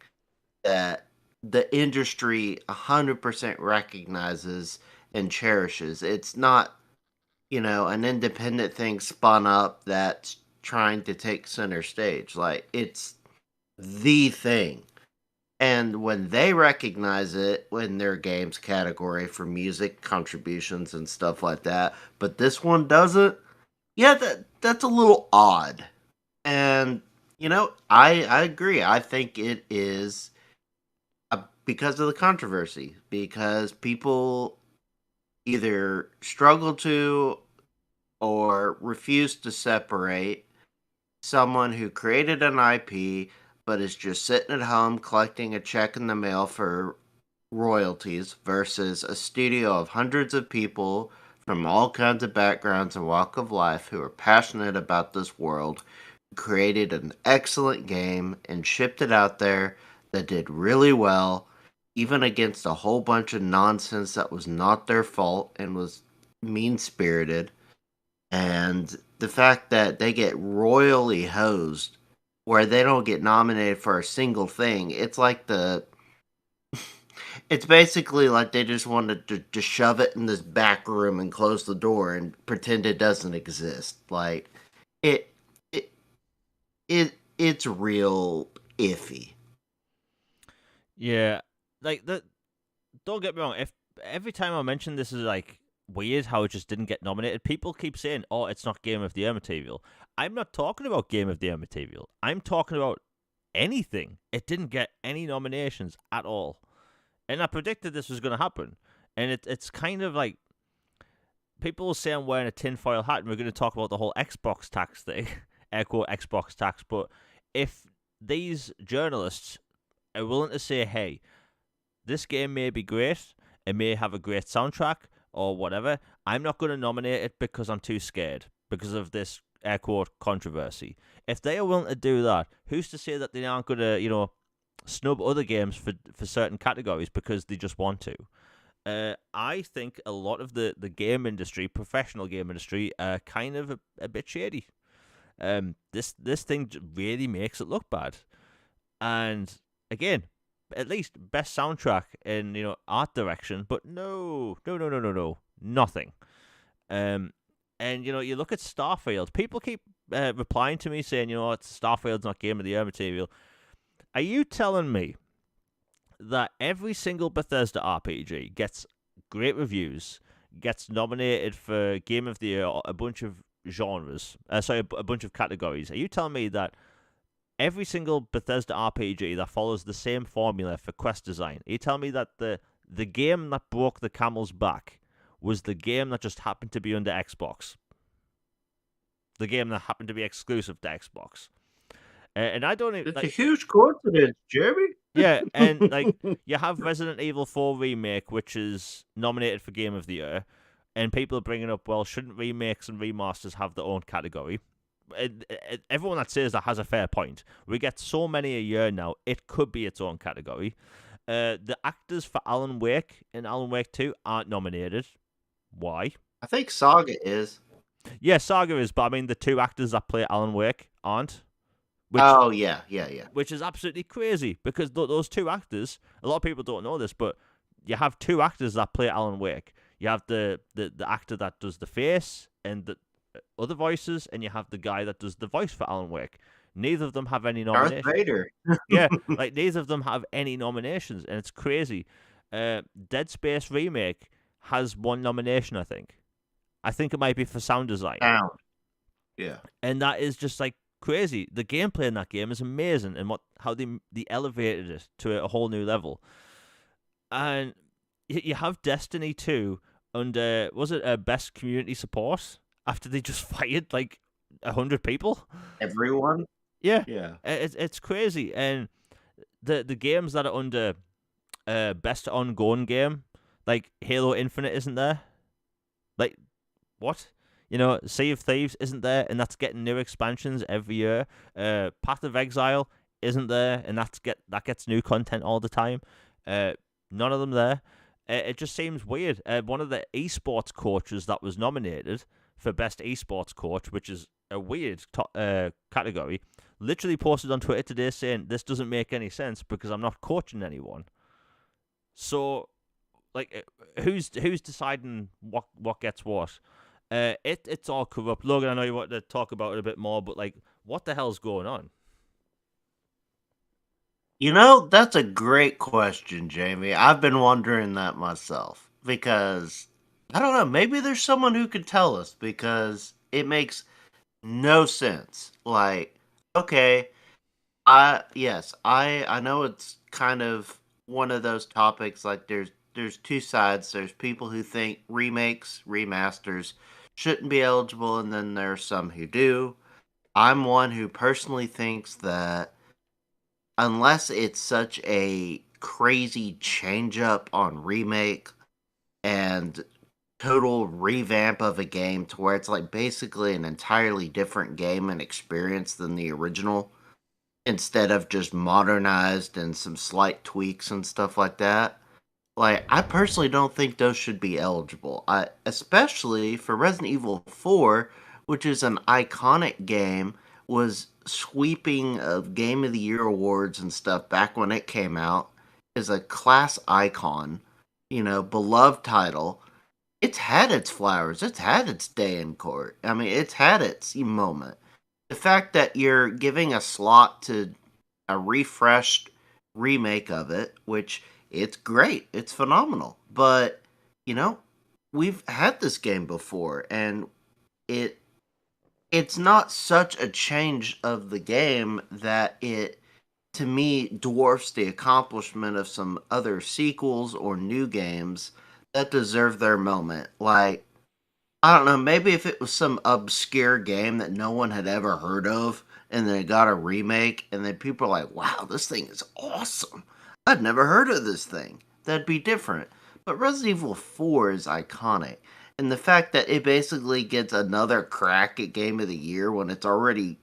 that the industry 100% recognizes and cherishes. It's not, an independent thing spun up that's trying to take center stage. Like, it's the thing. And when they recognize it in their games category for music contributions and stuff like that, but this one doesn't, yeah, that's a little odd. And I agree. I think it is because of the controversy, because people either struggle to or refuse to separate someone who created an IP but is just sitting at home collecting a check in the mail for royalties versus a studio of hundreds of people from all kinds of backgrounds and walk of life who are passionate about this world, created an excellent game and shipped it out there that did really well, even against a whole bunch of nonsense that was not their fault and was mean spirited. And the fact that they get royally hosed where they don't get nominated for a single thing, it's basically like they just wanted to shove it in this back room and close the door and pretend it doesn't exist. Like it it it's real iffy. Yeah, like the don't get me wrong. If every time I mention this is like weird how it just didn't get nominated, people keep saying, "Oh, it's not Game of the Year material." I'm not talking about Game of the Year material. I'm talking about anything. It didn't get any nominations at all, and I predicted this was going to happen. And it's kind of like people say I'm wearing a tinfoil hat, and we're going to talk about the whole Xbox tax thing, air quote Xbox tax. But if these journalists are willing to say, "Hey, this game may be great, it may have a great soundtrack or whatever. I'm not going to nominate it because I'm too scared because of this air quote controversy." If they are willing to do that, who's to say that they aren't going to, snub other games for certain categories because they just want to? I think a lot of the game industry, professional game industry, are kind of a bit shady. This thing really makes it look bad. And again, at least best soundtrack in art direction, but no, nothing. And you look at Starfield. People keep replying to me saying, it's Starfield's not Game of the Year material. Are you telling me that every single Bethesda RPG gets great reviews, gets nominated for Game of the Year, a bunch of genres, a bunch of categories? Are you telling me that every single Bethesda RPG that follows the same formula for quest design, are you telling me that the game that broke the camel's back was the game that just happened to be under Xbox? The game that happened to be exclusive to Xbox? And I don't even... It's a huge coincidence, Jeremy. Yeah, and like you have Resident Evil 4 Remake, which is nominated for Game of the Year, and people are bringing up, well, shouldn't remakes and remasters have their own category? Everyone that says that has a fair point. We get so many a year now, it could be its own category. The actors for Alan Wake and Alan Wake 2 aren't nominated. Why? I think Saga is. Yeah, Saga is, but I mean the two actors that play Alan Wake aren't. Oh, yeah. Which is absolutely crazy, because those two actors, a lot of people don't know this, but you have two actors that play Alan Wake. You have the actor that does the face and the other voices, and you have the guy that does the voice for Alan Wake. Neither of them have any nominations. Darth Vader. Yeah, like neither of them have any nominations, and it's crazy. Dead Space Remake has one nomination, I think. I think it might be for sound design. Sound. Yeah. And that is just like crazy. The gameplay in that game is amazing, and how they elevated it to a whole new level. And you have Destiny 2 under, was it best community support after they just fired like 100 people? Everyone? Yeah. Yeah. It's crazy. And the games that are under best ongoing game, like Halo Infinite isn't there. Like, what? Sea of Thieves isn't there, and that's getting new expansions every year. Path of Exile isn't there, and that gets new content all the time. None of them there. It just seems weird. One of the esports coaches that was nominated for best esports coach, which is a weird category, literally posted on Twitter today saying this doesn't make any sense because I'm not coaching anyone. So, like, who's deciding what gets what? It's all corrupt. Logan, I know you want to talk about it a bit more, but like, what the hell's going on? That's a great question, Jamie. I've been wondering that myself because I don't know, maybe there's someone who could tell us because it makes no sense. Like, okay, I know it's kind of one of those topics like there's two sides. There's people who think remakes, remasters shouldn't be eligible and then there's some who do. I'm one who personally thinks that unless it's such a crazy change up on remake and total revamp of a game to where it's like basically an entirely different game and experience than the original instead of just modernized and some slight tweaks and stuff like that. Like I personally don't think those should be eligible. I especially for Resident Evil 4, which is an iconic game, was sweeping of Game of the Year awards and stuff back when it came out, is a class icon, beloved title. It's had its flowers, it's had its day in court. I mean, it's had its moment. The fact that you're giving a slot to a refreshed remake of it, which it's great, it's phenomenal. But, you know, we've had this game before and it it's not such a change of the game that it to me dwarfs the accomplishment of some other sequels or new games that deserve their moment. Like I don't know, maybe if it was some obscure game that no one had ever heard of and then it got a remake and then people are like, wow, this thing is awesome. I'd never heard of this thing. That'd be different. But Resident Evil 4 is iconic. And the fact that it basically gets another crack at Game of the Year when it's already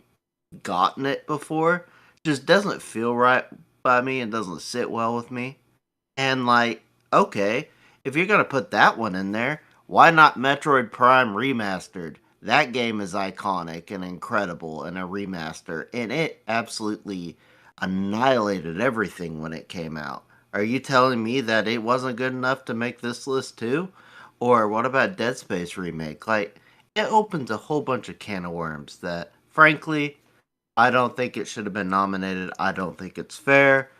gotten it before just doesn't feel right by me and doesn't sit well with me. And like, okay, if you're gonna put that one in there, why not Metroid Prime Remastered? That game is iconic and incredible in a remaster, and it absolutely annihilated everything when it came out. Are you telling me that it wasn't good enough to make this list too? Or what about Dead Space Remake? Like, it opens a whole bunch of can of worms that, frankly, I don't think it should have been nominated. I don't think it's fair.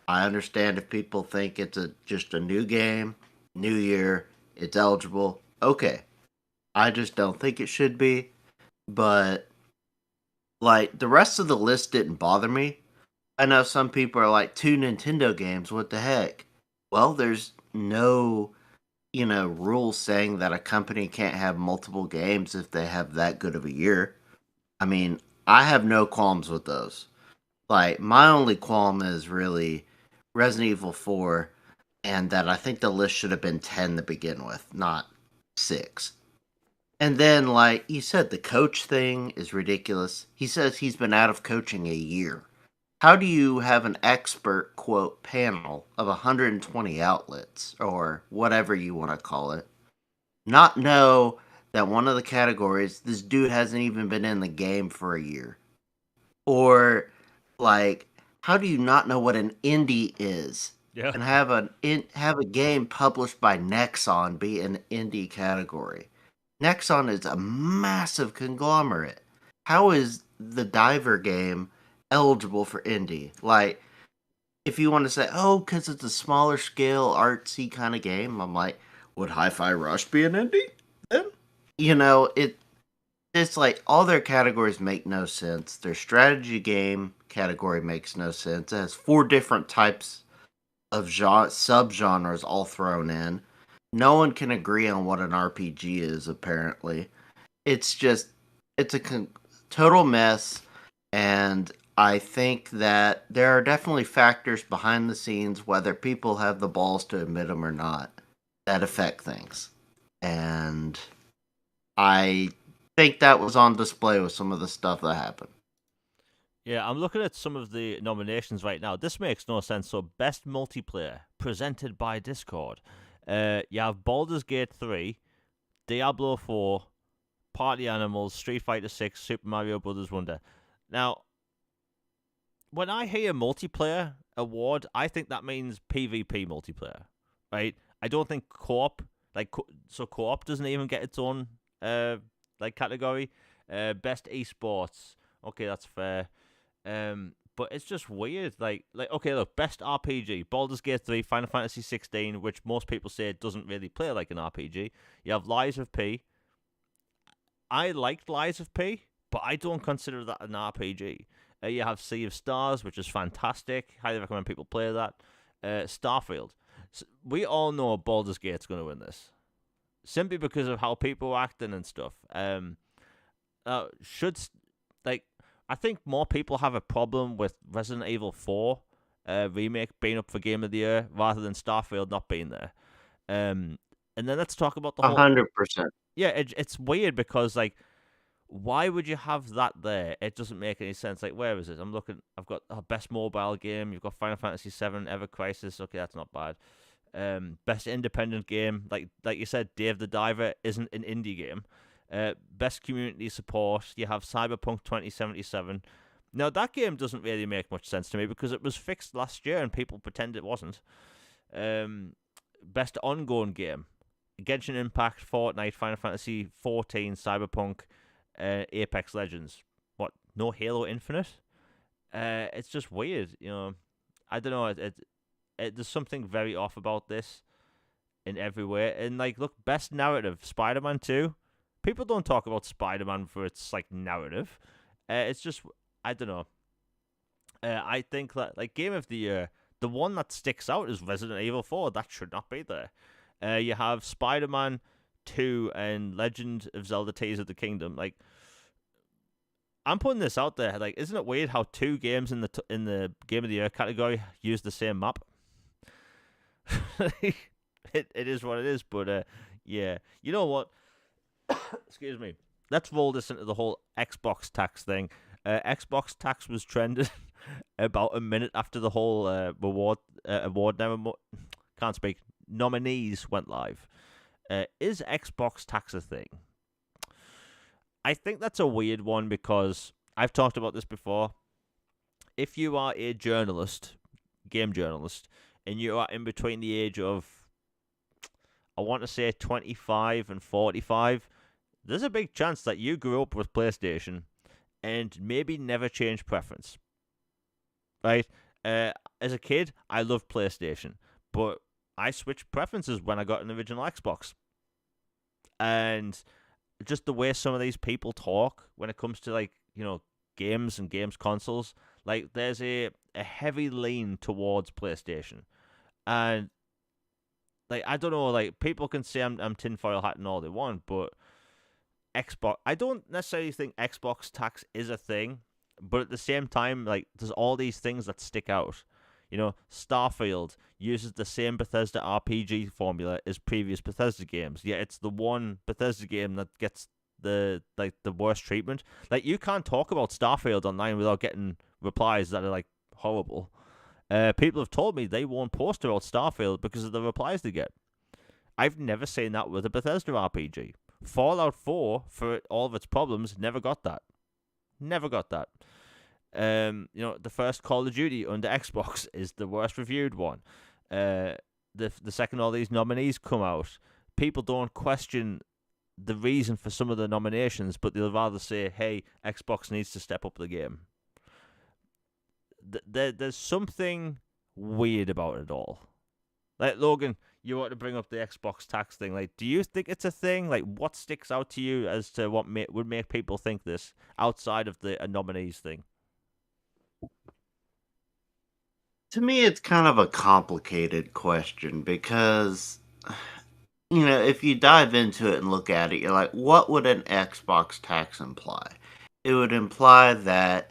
I understand if people think it's just a new game, new year, it's eligible. Okay. I just don't think it should be. But like the rest of the list didn't bother me. I know some people are like two Nintendo games, what the heck? Well, there's no, rule saying that a company can't have multiple games if they have that good of a year. I mean, I have no qualms with those. Like my only qualm is really Resident Evil 4 and that I think the list should have been 10 to begin with, not 6. And then, like you said, the coach thing is ridiculous. He says he's been out of coaching a year. How do you have an expert, quote, panel of 120 outlets, or whatever you want to call it, not know that one of the categories, this dude hasn't even been in the game for a year? Or like, how do you not know what an indie is Yeah. and have a game published by Nexon be an indie category? Nexon is a massive conglomerate. How is the Diver game eligible for indie? Like, if you want to say, oh, because it's a smaller scale, artsy kind of game, I'm like, would Hi-Fi Rush be an indie then? It's like all their categories make no sense. Their strategy game category makes no sense. It has four different types of subgenres all thrown in. No one can agree on what an RPG is, apparently. It's just, it's a total mess. And I think that there are definitely factors behind the scenes, whether people have the balls to admit them or not, that affect things. And I think that was on display with some of the stuff that happened. Yeah, I'm looking at some of the nominations right now. This makes no sense. So, best multiplayer presented by Discord. You have Baldur's Gate 3, Diablo 4, Party Animals, Street Fighter 6, Super Mario Brothers Wonder. Now, when I hear multiplayer award, I think that means PvP multiplayer, right? I don't think co-op, so co-op doesn't even get its own category. Best esports, okay, that's fair. But it's just weird. Like okay, look, best RPG: Baldur's Gate 3, Final Fantasy 16, which most people say doesn't really play like an RPG. You have Lies of P. I liked Lies of P, but I don't consider that an RPG. You have Sea of Stars, which is fantastic. Highly recommend people play that. Starfield. We all know Baldur's Gate's going to win this, simply because of how people are acting and stuff. Should like I think more people have a problem with Resident Evil 4 remake being up for Game of the Year rather than Starfield not being there. And then let's talk about the whole. 100%. Yeah, it's weird because like, why would you have that there? It doesn't make any sense. Like, where is it? I'm looking. I've got best mobile game. You've got Final Fantasy 7, Ever Crisis. Okay, that's not bad. Best independent game. Like you said, Dave the Diver isn't an indie game. Best community support. You have Cyberpunk 2077. Now that game doesn't really make much sense to me because it was fixed last year and people pretend it wasn't. Best ongoing game. Genshin Impact, Fortnite, Final Fantasy 14, Cyberpunk, Apex Legends. What? No Halo Infinite? It's just weird, you know. I don't know. There's something very off about this in every way. And like, look, best narrative, Spider-Man 2. People don't talk about Spider-Man for its like narrative. It's just, I don't know. I think that like Game of the Year, the one that sticks out is Resident Evil 4. That should not be there. You have Spider-Man 2 and Legend of Zelda: Tears of the Kingdom. Like, I'm putting this out there. Like, isn't it weird how two games in the Game of the Year category use the same map? it is what it is. But yeah, you know what? Excuse me. Let's roll this into the whole Xbox tax thing. Xbox tax was trending about a minute after the whole can't speak. Nominees went live. Is Xbox tax a thing? I think that's a weird one because I've talked about this before. If you are a journalist, game journalist, and you are in between the age of, I want to say 25 and 45, there's a big chance that you grew up with PlayStation and maybe never changed preference. Right? As a kid, I loved PlayStation, but I switched preferences when I got an original Xbox. And just the way some of these people talk when it comes to, like, you know, games and games consoles, like, there's a heavy lean towards PlayStation. And, like, I don't know, like, people can say I'm tinfoil hat and all they want, but Xbox, I don't necessarily think Xbox tax is a thing, but at the same time, like, there's all these things that stick out. You know, Starfield uses the same Bethesda RPG formula as previous Bethesda games. Yeah, it's the one Bethesda game that gets the worst treatment. Like, you can't talk about Starfield online without getting replies that are like horrible. People have told me they won't post about Starfield because of the replies they get. I've never seen that with a Bethesda RPG. Fallout 4, for all of its problems, never got that. Never got that. You know, the first Call of Duty under Xbox is the worst reviewed one. The second all these nominees come out, people don't question the reason for some of the nominations, but they'll rather say, hey, Xbox needs to step up the game. There's something weird about it all. Like, Logan, you want to bring up the Xbox tax thing. Like, do you think it's a thing? Like, what sticks out to you as to what would make people think this outside of the nominees thing? To me, it's kind of a complicated question because, you know, if you dive into it and look at it, you're like, what would an Xbox tax imply? It would imply that,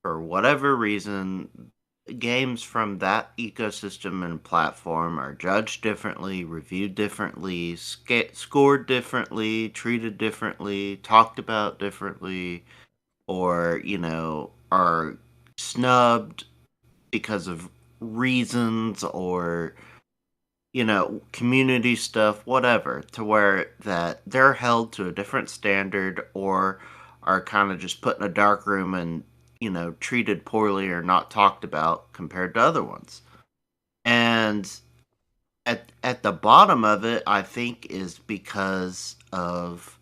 for whatever reason, games from that ecosystem and platform are judged differently, reviewed differently, scored differently, treated differently, talked about differently, or, you know, are snubbed because of reasons or, you know, community stuff, whatever, to where that they're held to a different standard or are kind of just put in a dark room and, you know, treated poorly or not talked about compared to other ones. And at the bottom of it, I think, is because of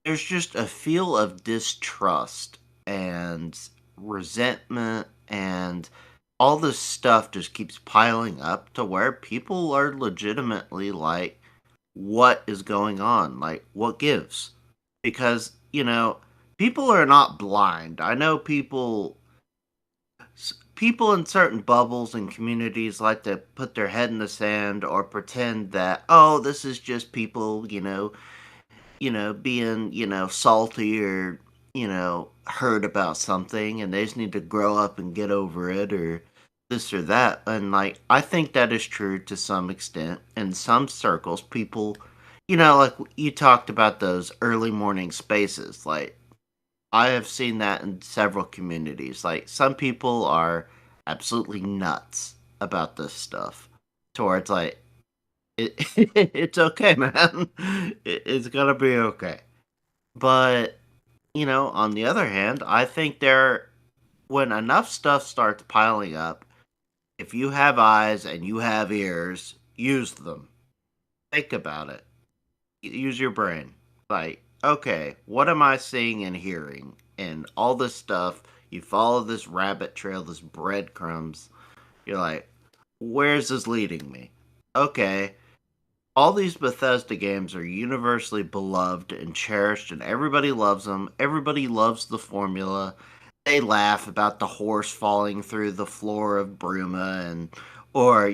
there's just a feel of distrust and resentment and all this stuff just keeps piling up to where people are legitimately like, what is going on? Like, what gives? Because, people are not blind. I know people in certain bubbles and communities like to put their head in the sand or pretend that, oh, this is just people, being, salty or, hurt about something and they just need to grow up and get over it or this or that. And like, I think that is true to some extent. In some circles, people, like you talked about those early morning spaces. Like, I have seen that in several communities. Like, some people are absolutely nuts about this stuff. Towards like, it, it's okay, man. It's gonna be okay. But on the other hand, I think when enough stuff starts piling up, if you have eyes and you have ears, use them. Think about it. Use your brain. Like, okay, what am I seeing and hearing? And all this stuff, you follow this rabbit trail, this breadcrumbs. You're like, where's this leading me? Okay, all these Bethesda games are universally beloved and cherished, and everybody loves them. Everybody loves the formula. They laugh about the horse falling through the floor of Bruma, and or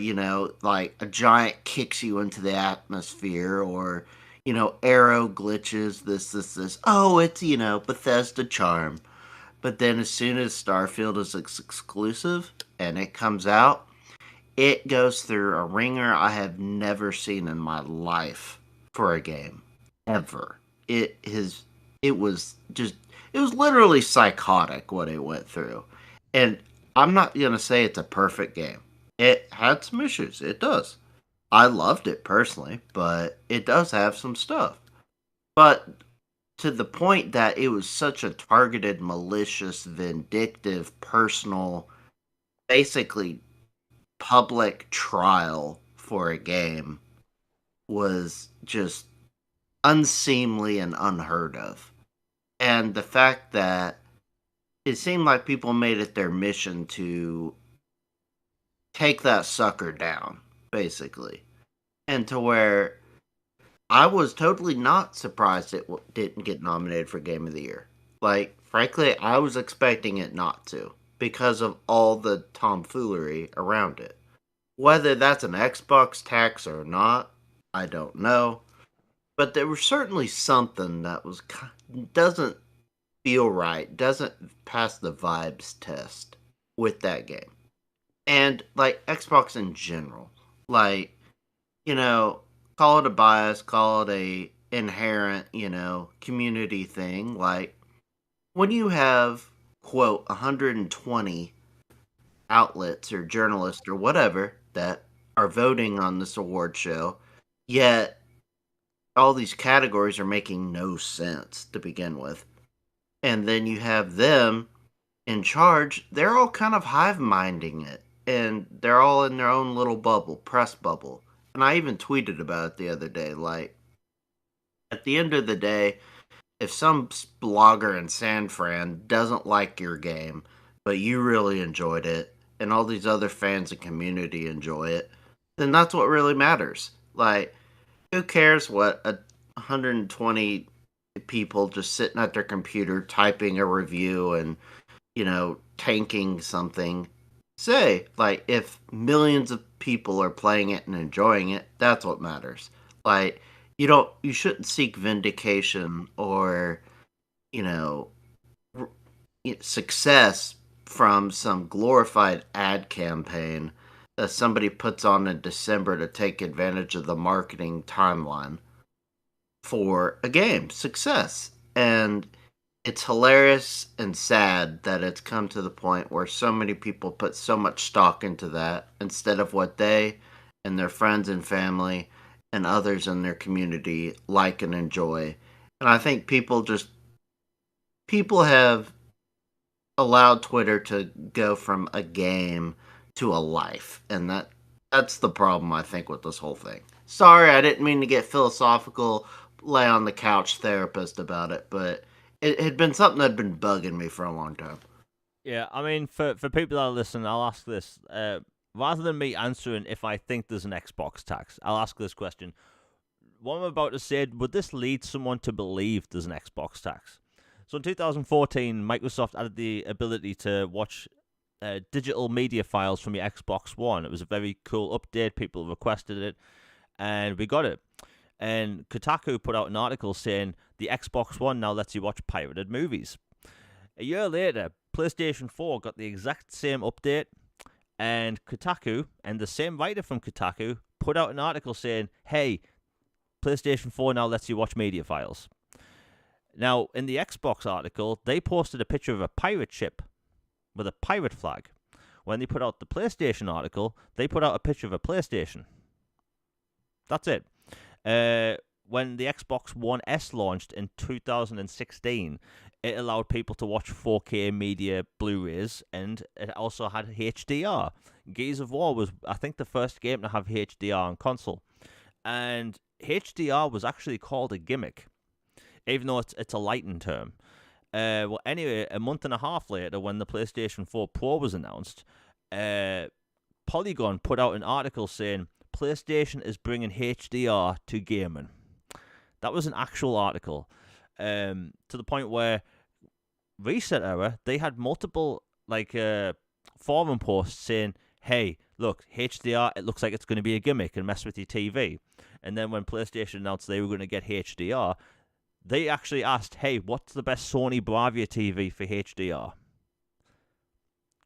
like a giant kicks you into the atmosphere, or arrow glitches. This. Oh, it's Bethesda charm. But then as soon as Starfield is exclusive and it comes out, it goes through a ringer I have never seen in my life for a game. Ever. It was just it was literally psychotic what it went through. And I'm not gonna say it's a perfect game. It had some issues. It does. I loved it personally, but it does have some stuff. But to the point that it was such a targeted, malicious, vindictive, personal, basically public trial for a game was just unseemly and unheard of. And the fact that it seemed like people made it their mission to take that sucker down, basically. And to where I was totally not surprised it didn't get nominated for Game of the Year. Like, frankly, I was expecting it not to because of all the tomfoolery around it. Whether that's an Xbox tax or not, I don't know. But there was certainly something that doesn't feel right, doesn't pass the vibes test with that game. And like Xbox in general. Like, call it a bias, call it a inherent, community thing. Like when you have quote 120 outlets or journalists or whatever that are voting on this award show, yet all these categories are making no sense to begin with. And then you have them in charge, they're all kind of hive minding it. And they're all in their own little bubble, press bubble. And I even tweeted about it the other day. Like, at the end of the day, if some blogger in San Fran doesn't like your game, but you really enjoyed it, and all these other fans and community enjoy it, then that's what really matters. Like, who cares what 120 people just sitting at their computer typing a review and, tanking something say? Like, if millions of people are playing it and enjoying it, that's what matters. Like, you shouldn't seek vindication or, you know, success from some glorified ad campaign that somebody puts on in December to take advantage of the marketing timeline for a game success. And it's hilarious and sad that it's come to the point where so many people put so much stock into that instead of what they and their friends and family and others in their community like and enjoy. And I think people have allowed Twitter to go from a game to a life, and that's the problem I think with this whole thing. Sorry, I didn't mean to get philosophical, lay on the couch therapist about it, but it had been something that had been bugging me for a long time. Yeah, I mean, for people that are listening, I'll ask this. Rather than me answering if I think there's an Xbox tax, I'll ask this question. What I'm about to say, would this lead someone to believe there's an Xbox tax? So in 2014, Microsoft added the ability to watch digital media files from your Xbox One. It was a very cool update. People requested it, and we got it. And Kotaku put out an article saying the Xbox One now lets you watch pirated movies. A year later, PlayStation 4 got the exact same update, and Kotaku, and the same writer from Kotaku, put out an article saying, hey, PlayStation 4 now lets you watch media files. Now, in the Xbox article, they posted a picture of a pirate ship with a pirate flag. When they put out the PlayStation article, they put out a picture of a PlayStation. That's it. When the Xbox One S launched in 2016, it allowed people to watch 4K media Blu-rays, and it also had HDR. Gears of War was, I think, the first game to have HDR on console. And HDR was actually called a gimmick, even though it's a lighting term. Well, anyway, a month and a half later, when the PlayStation 4 Pro was announced, Polygon put out an article saying PlayStation is bringing HDR to gaming. That was an actual article, to the point where Reset Era, they had multiple forum posts saying, hey, look, HDR, it looks like it's going to be a gimmick and mess with your TV. And then when PlayStation announced they were going to get HDR, they actually asked, hey, what's the best Sony Bravia TV for HDR?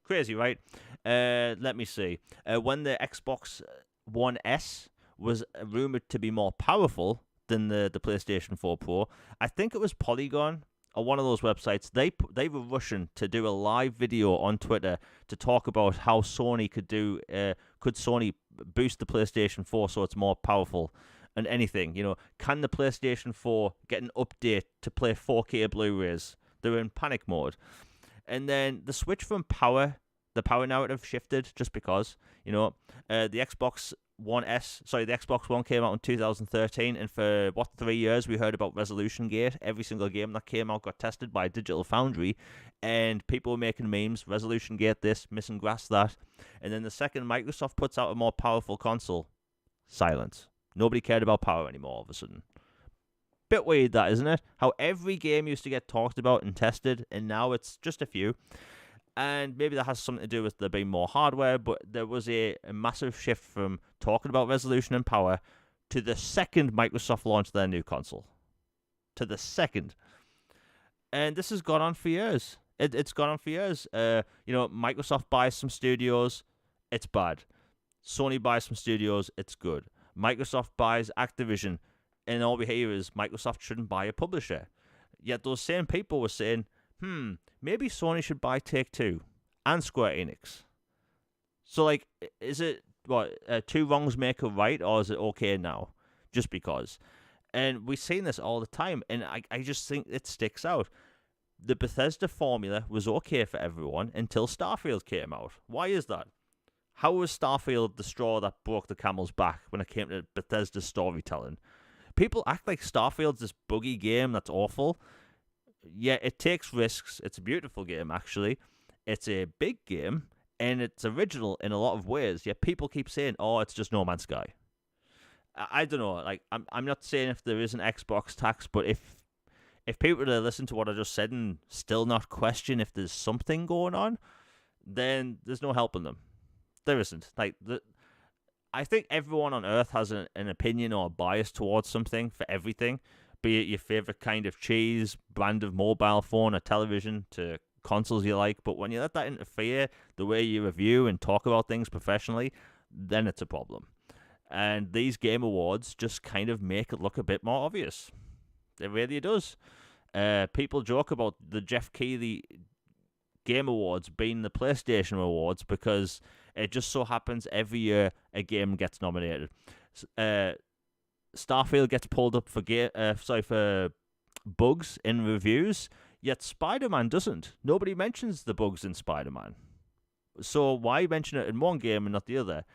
Crazy, right? Let me see. When the Xbox One S was rumored to be more powerful than the PlayStation 4 Pro, I think it was Polygon or one of those websites. They were rushing to do a live video on Twitter to talk about how Sony could Sony boost the PlayStation 4 so it's more powerful and anything. Can the PlayStation 4 get an update to play 4K Blu-rays? They were in panic mode. And then the switch from the power narrative shifted just because, the Xbox One came out in 2013, and for 3 years we heard about Resolution Gate. Every single game that came out got tested by Digital Foundry, and people were making memes, Resolution Gate this, Missing Grass that. And then the second Microsoft puts out a more powerful console, silence. Nobody cared about power anymore all of a sudden. Bit weird that, isn't it? How every game used to get talked about and tested, and now it's just a few. And maybe that has something to do with there being more hardware, but there was a massive shift from talking about resolution and power to the second Microsoft launched their new console. To the second. And this has gone on for years. It's gone on for years. Microsoft buys some studios, it's bad. Sony buys some studios, it's good. Microsoft buys Activision, and all we hear is Microsoft shouldn't buy a publisher. Yet those same people were saying, maybe Sony should buy Take-Two and Square Enix. So, is it, two wrongs make a right, or is it okay now? Just because. And we've seen this all the time, and I just think it sticks out. The Bethesda formula was okay for everyone until Starfield came out. Why is that? How was Starfield the straw that broke the camel's back when it came to Bethesda's storytelling? People act like Starfield's this buggy game that's awful. Yeah, it takes risks. It's a beautiful game, actually. It's a big game, and it's original in a lot of ways. Yet people keep saying, oh, it's just No Man's Sky. I don't know. I'm not saying if there is an Xbox tax, but if people were to listen to what I just said and still not question if there's something going on, then there's no helping them. There isn't. I think everyone on Earth has an opinion or a bias towards something for everything, be it your favorite kind of cheese, brand of mobile phone or television, to consoles you like. But when you let that interfere the way you review and talk about things professionally, then it's a problem. And these game awards just kind of make it look a bit more obvious. It really does. People joke about the Jeff Keighley Game Awards being the PlayStation Awards because it just so happens every year a game gets nominated. Starfield gets pulled up for bugs in reviews, yet Spider-Man doesn't. Nobody mentions the bugs in Spider-Man. So why mention it in one game and not the other?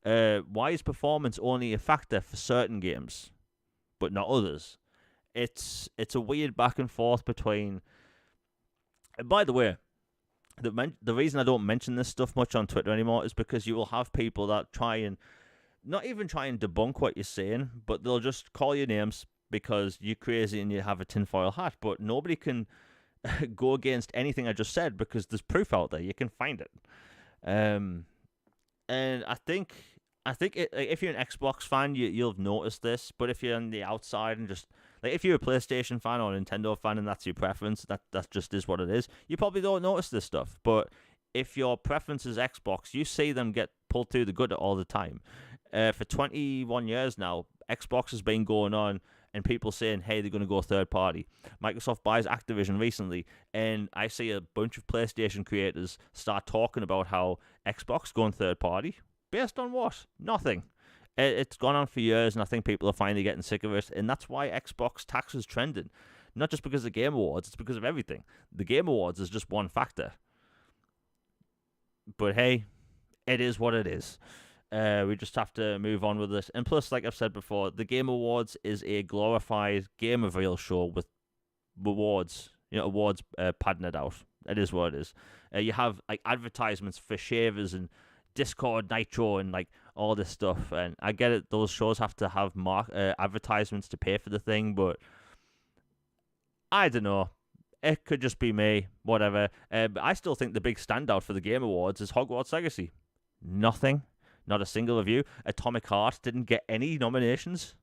Why is performance only a factor for certain games, but not others? It's a weird back and forth between... And by the way, the reason I don't mention this stuff much on Twitter anymore is because you will have people that try and not even try and debunk what you're saying, but they'll just call you names because you're crazy and you have a tinfoil hat. But nobody can go against anything I just said because there's proof out there. You can find it. And if you're an Xbox fan, you'll have noticed this. But if you're on the outside and just like if you're a PlayStation fan or a Nintendo fan and that's your preference, that just is what it is. You probably don't notice this stuff. But if your preference is Xbox, you see them get pulled through the gutter all the time. For 21 years now, Xbox has been going on and people saying, hey, they're going to go third party. Microsoft buys Activision recently, and I see a bunch of PlayStation creators start talking about how Xbox going third party. Based on what? Nothing. It's gone on for years, and I think people are finally getting sick of it, and that's why Xbox tax is trending. Not just because of the Game Awards, it's because of everything. The Game Awards is just one factor. But hey, it is what it is. We just have to move on with this. And plus, like I've said before, the Game Awards is a glorified game reveal show with awards padding it out. It is what it is. You have like advertisements for shavers and Discord Nitro and like all this stuff. And I get it; those shows have to have advertisements to pay for the thing, but I don't know. It could just be me, whatever. But I still think the big standout for the Game Awards is Hogwarts Legacy. Nothing. Not a single review. Atomic Heart didn't get any nominations.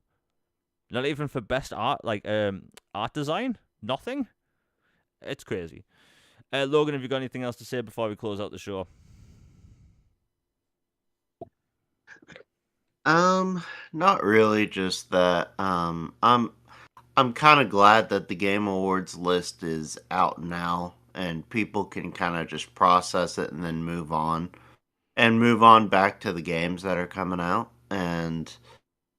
Not even for best art, like art design. Nothing. It's crazy. Logan, have you got anything else to say before we close out the show? Not really. Just that. I'm kind of glad that the Game Awards list is out now, and people can kind of just process it and then move on. And move on back to the games that are coming out. And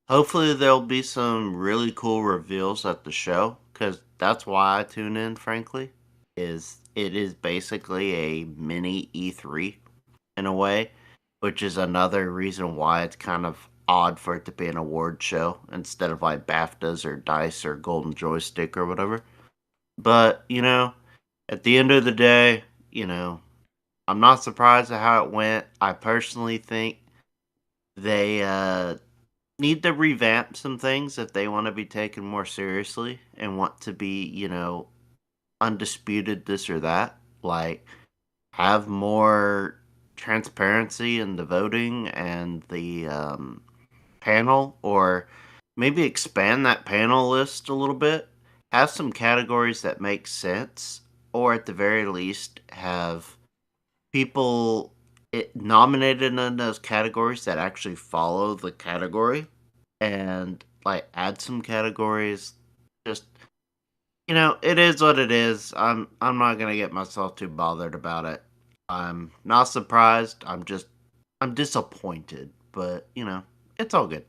hopefully there'll be some really cool reveals at the show, because that's why I tune in, frankly. It is basically a mini E3 in a way, which is another reason why it's kind of odd for it to be an award show instead of like BAFTAs or DICE or Golden Joystick or whatever. But, at the end of the day, I'm not surprised at how it went. I personally think they need to revamp some things if they want to be taken more seriously and want to be, undisputed this or that. Like, have more transparency in the voting and the panel, or maybe expand that panel list a little bit. Have some categories that make sense, or at the very least, have people nominated in those categories that actually follow the category, and like add some categories. Just it is what it is. I'm not gonna get myself too bothered about it. I'm not surprised. I'm disappointed, but it's all good.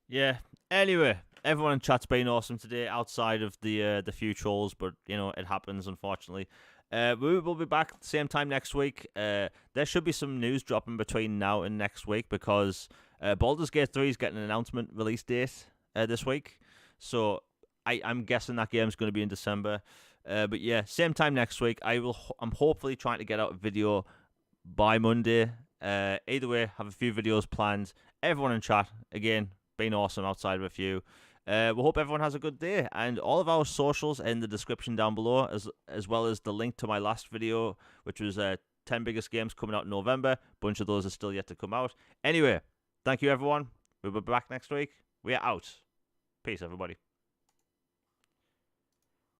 Yeah. Anyway, everyone in chat's been awesome today, outside of the few trolls, but it happens, unfortunately. We will be back at the same time next week. There should be some news dropping between now and next week, because Baldur's Gate 3 is getting an announcement release date this week. So I'm guessing that game's going to be in December. But yeah, same time next week. I'm hopefully trying to get out a video by Monday. Either way, have a few videos planned. Everyone in chat, again, been awesome outside of a few. We hope everyone has a good day, and all of our socials in the description down below, as well as the link to my last video, which was 10 biggest games coming out in November. A bunch of those are still yet to come out. Anyway, thank you everyone. We'll be back next week. We are out. Peace, everybody.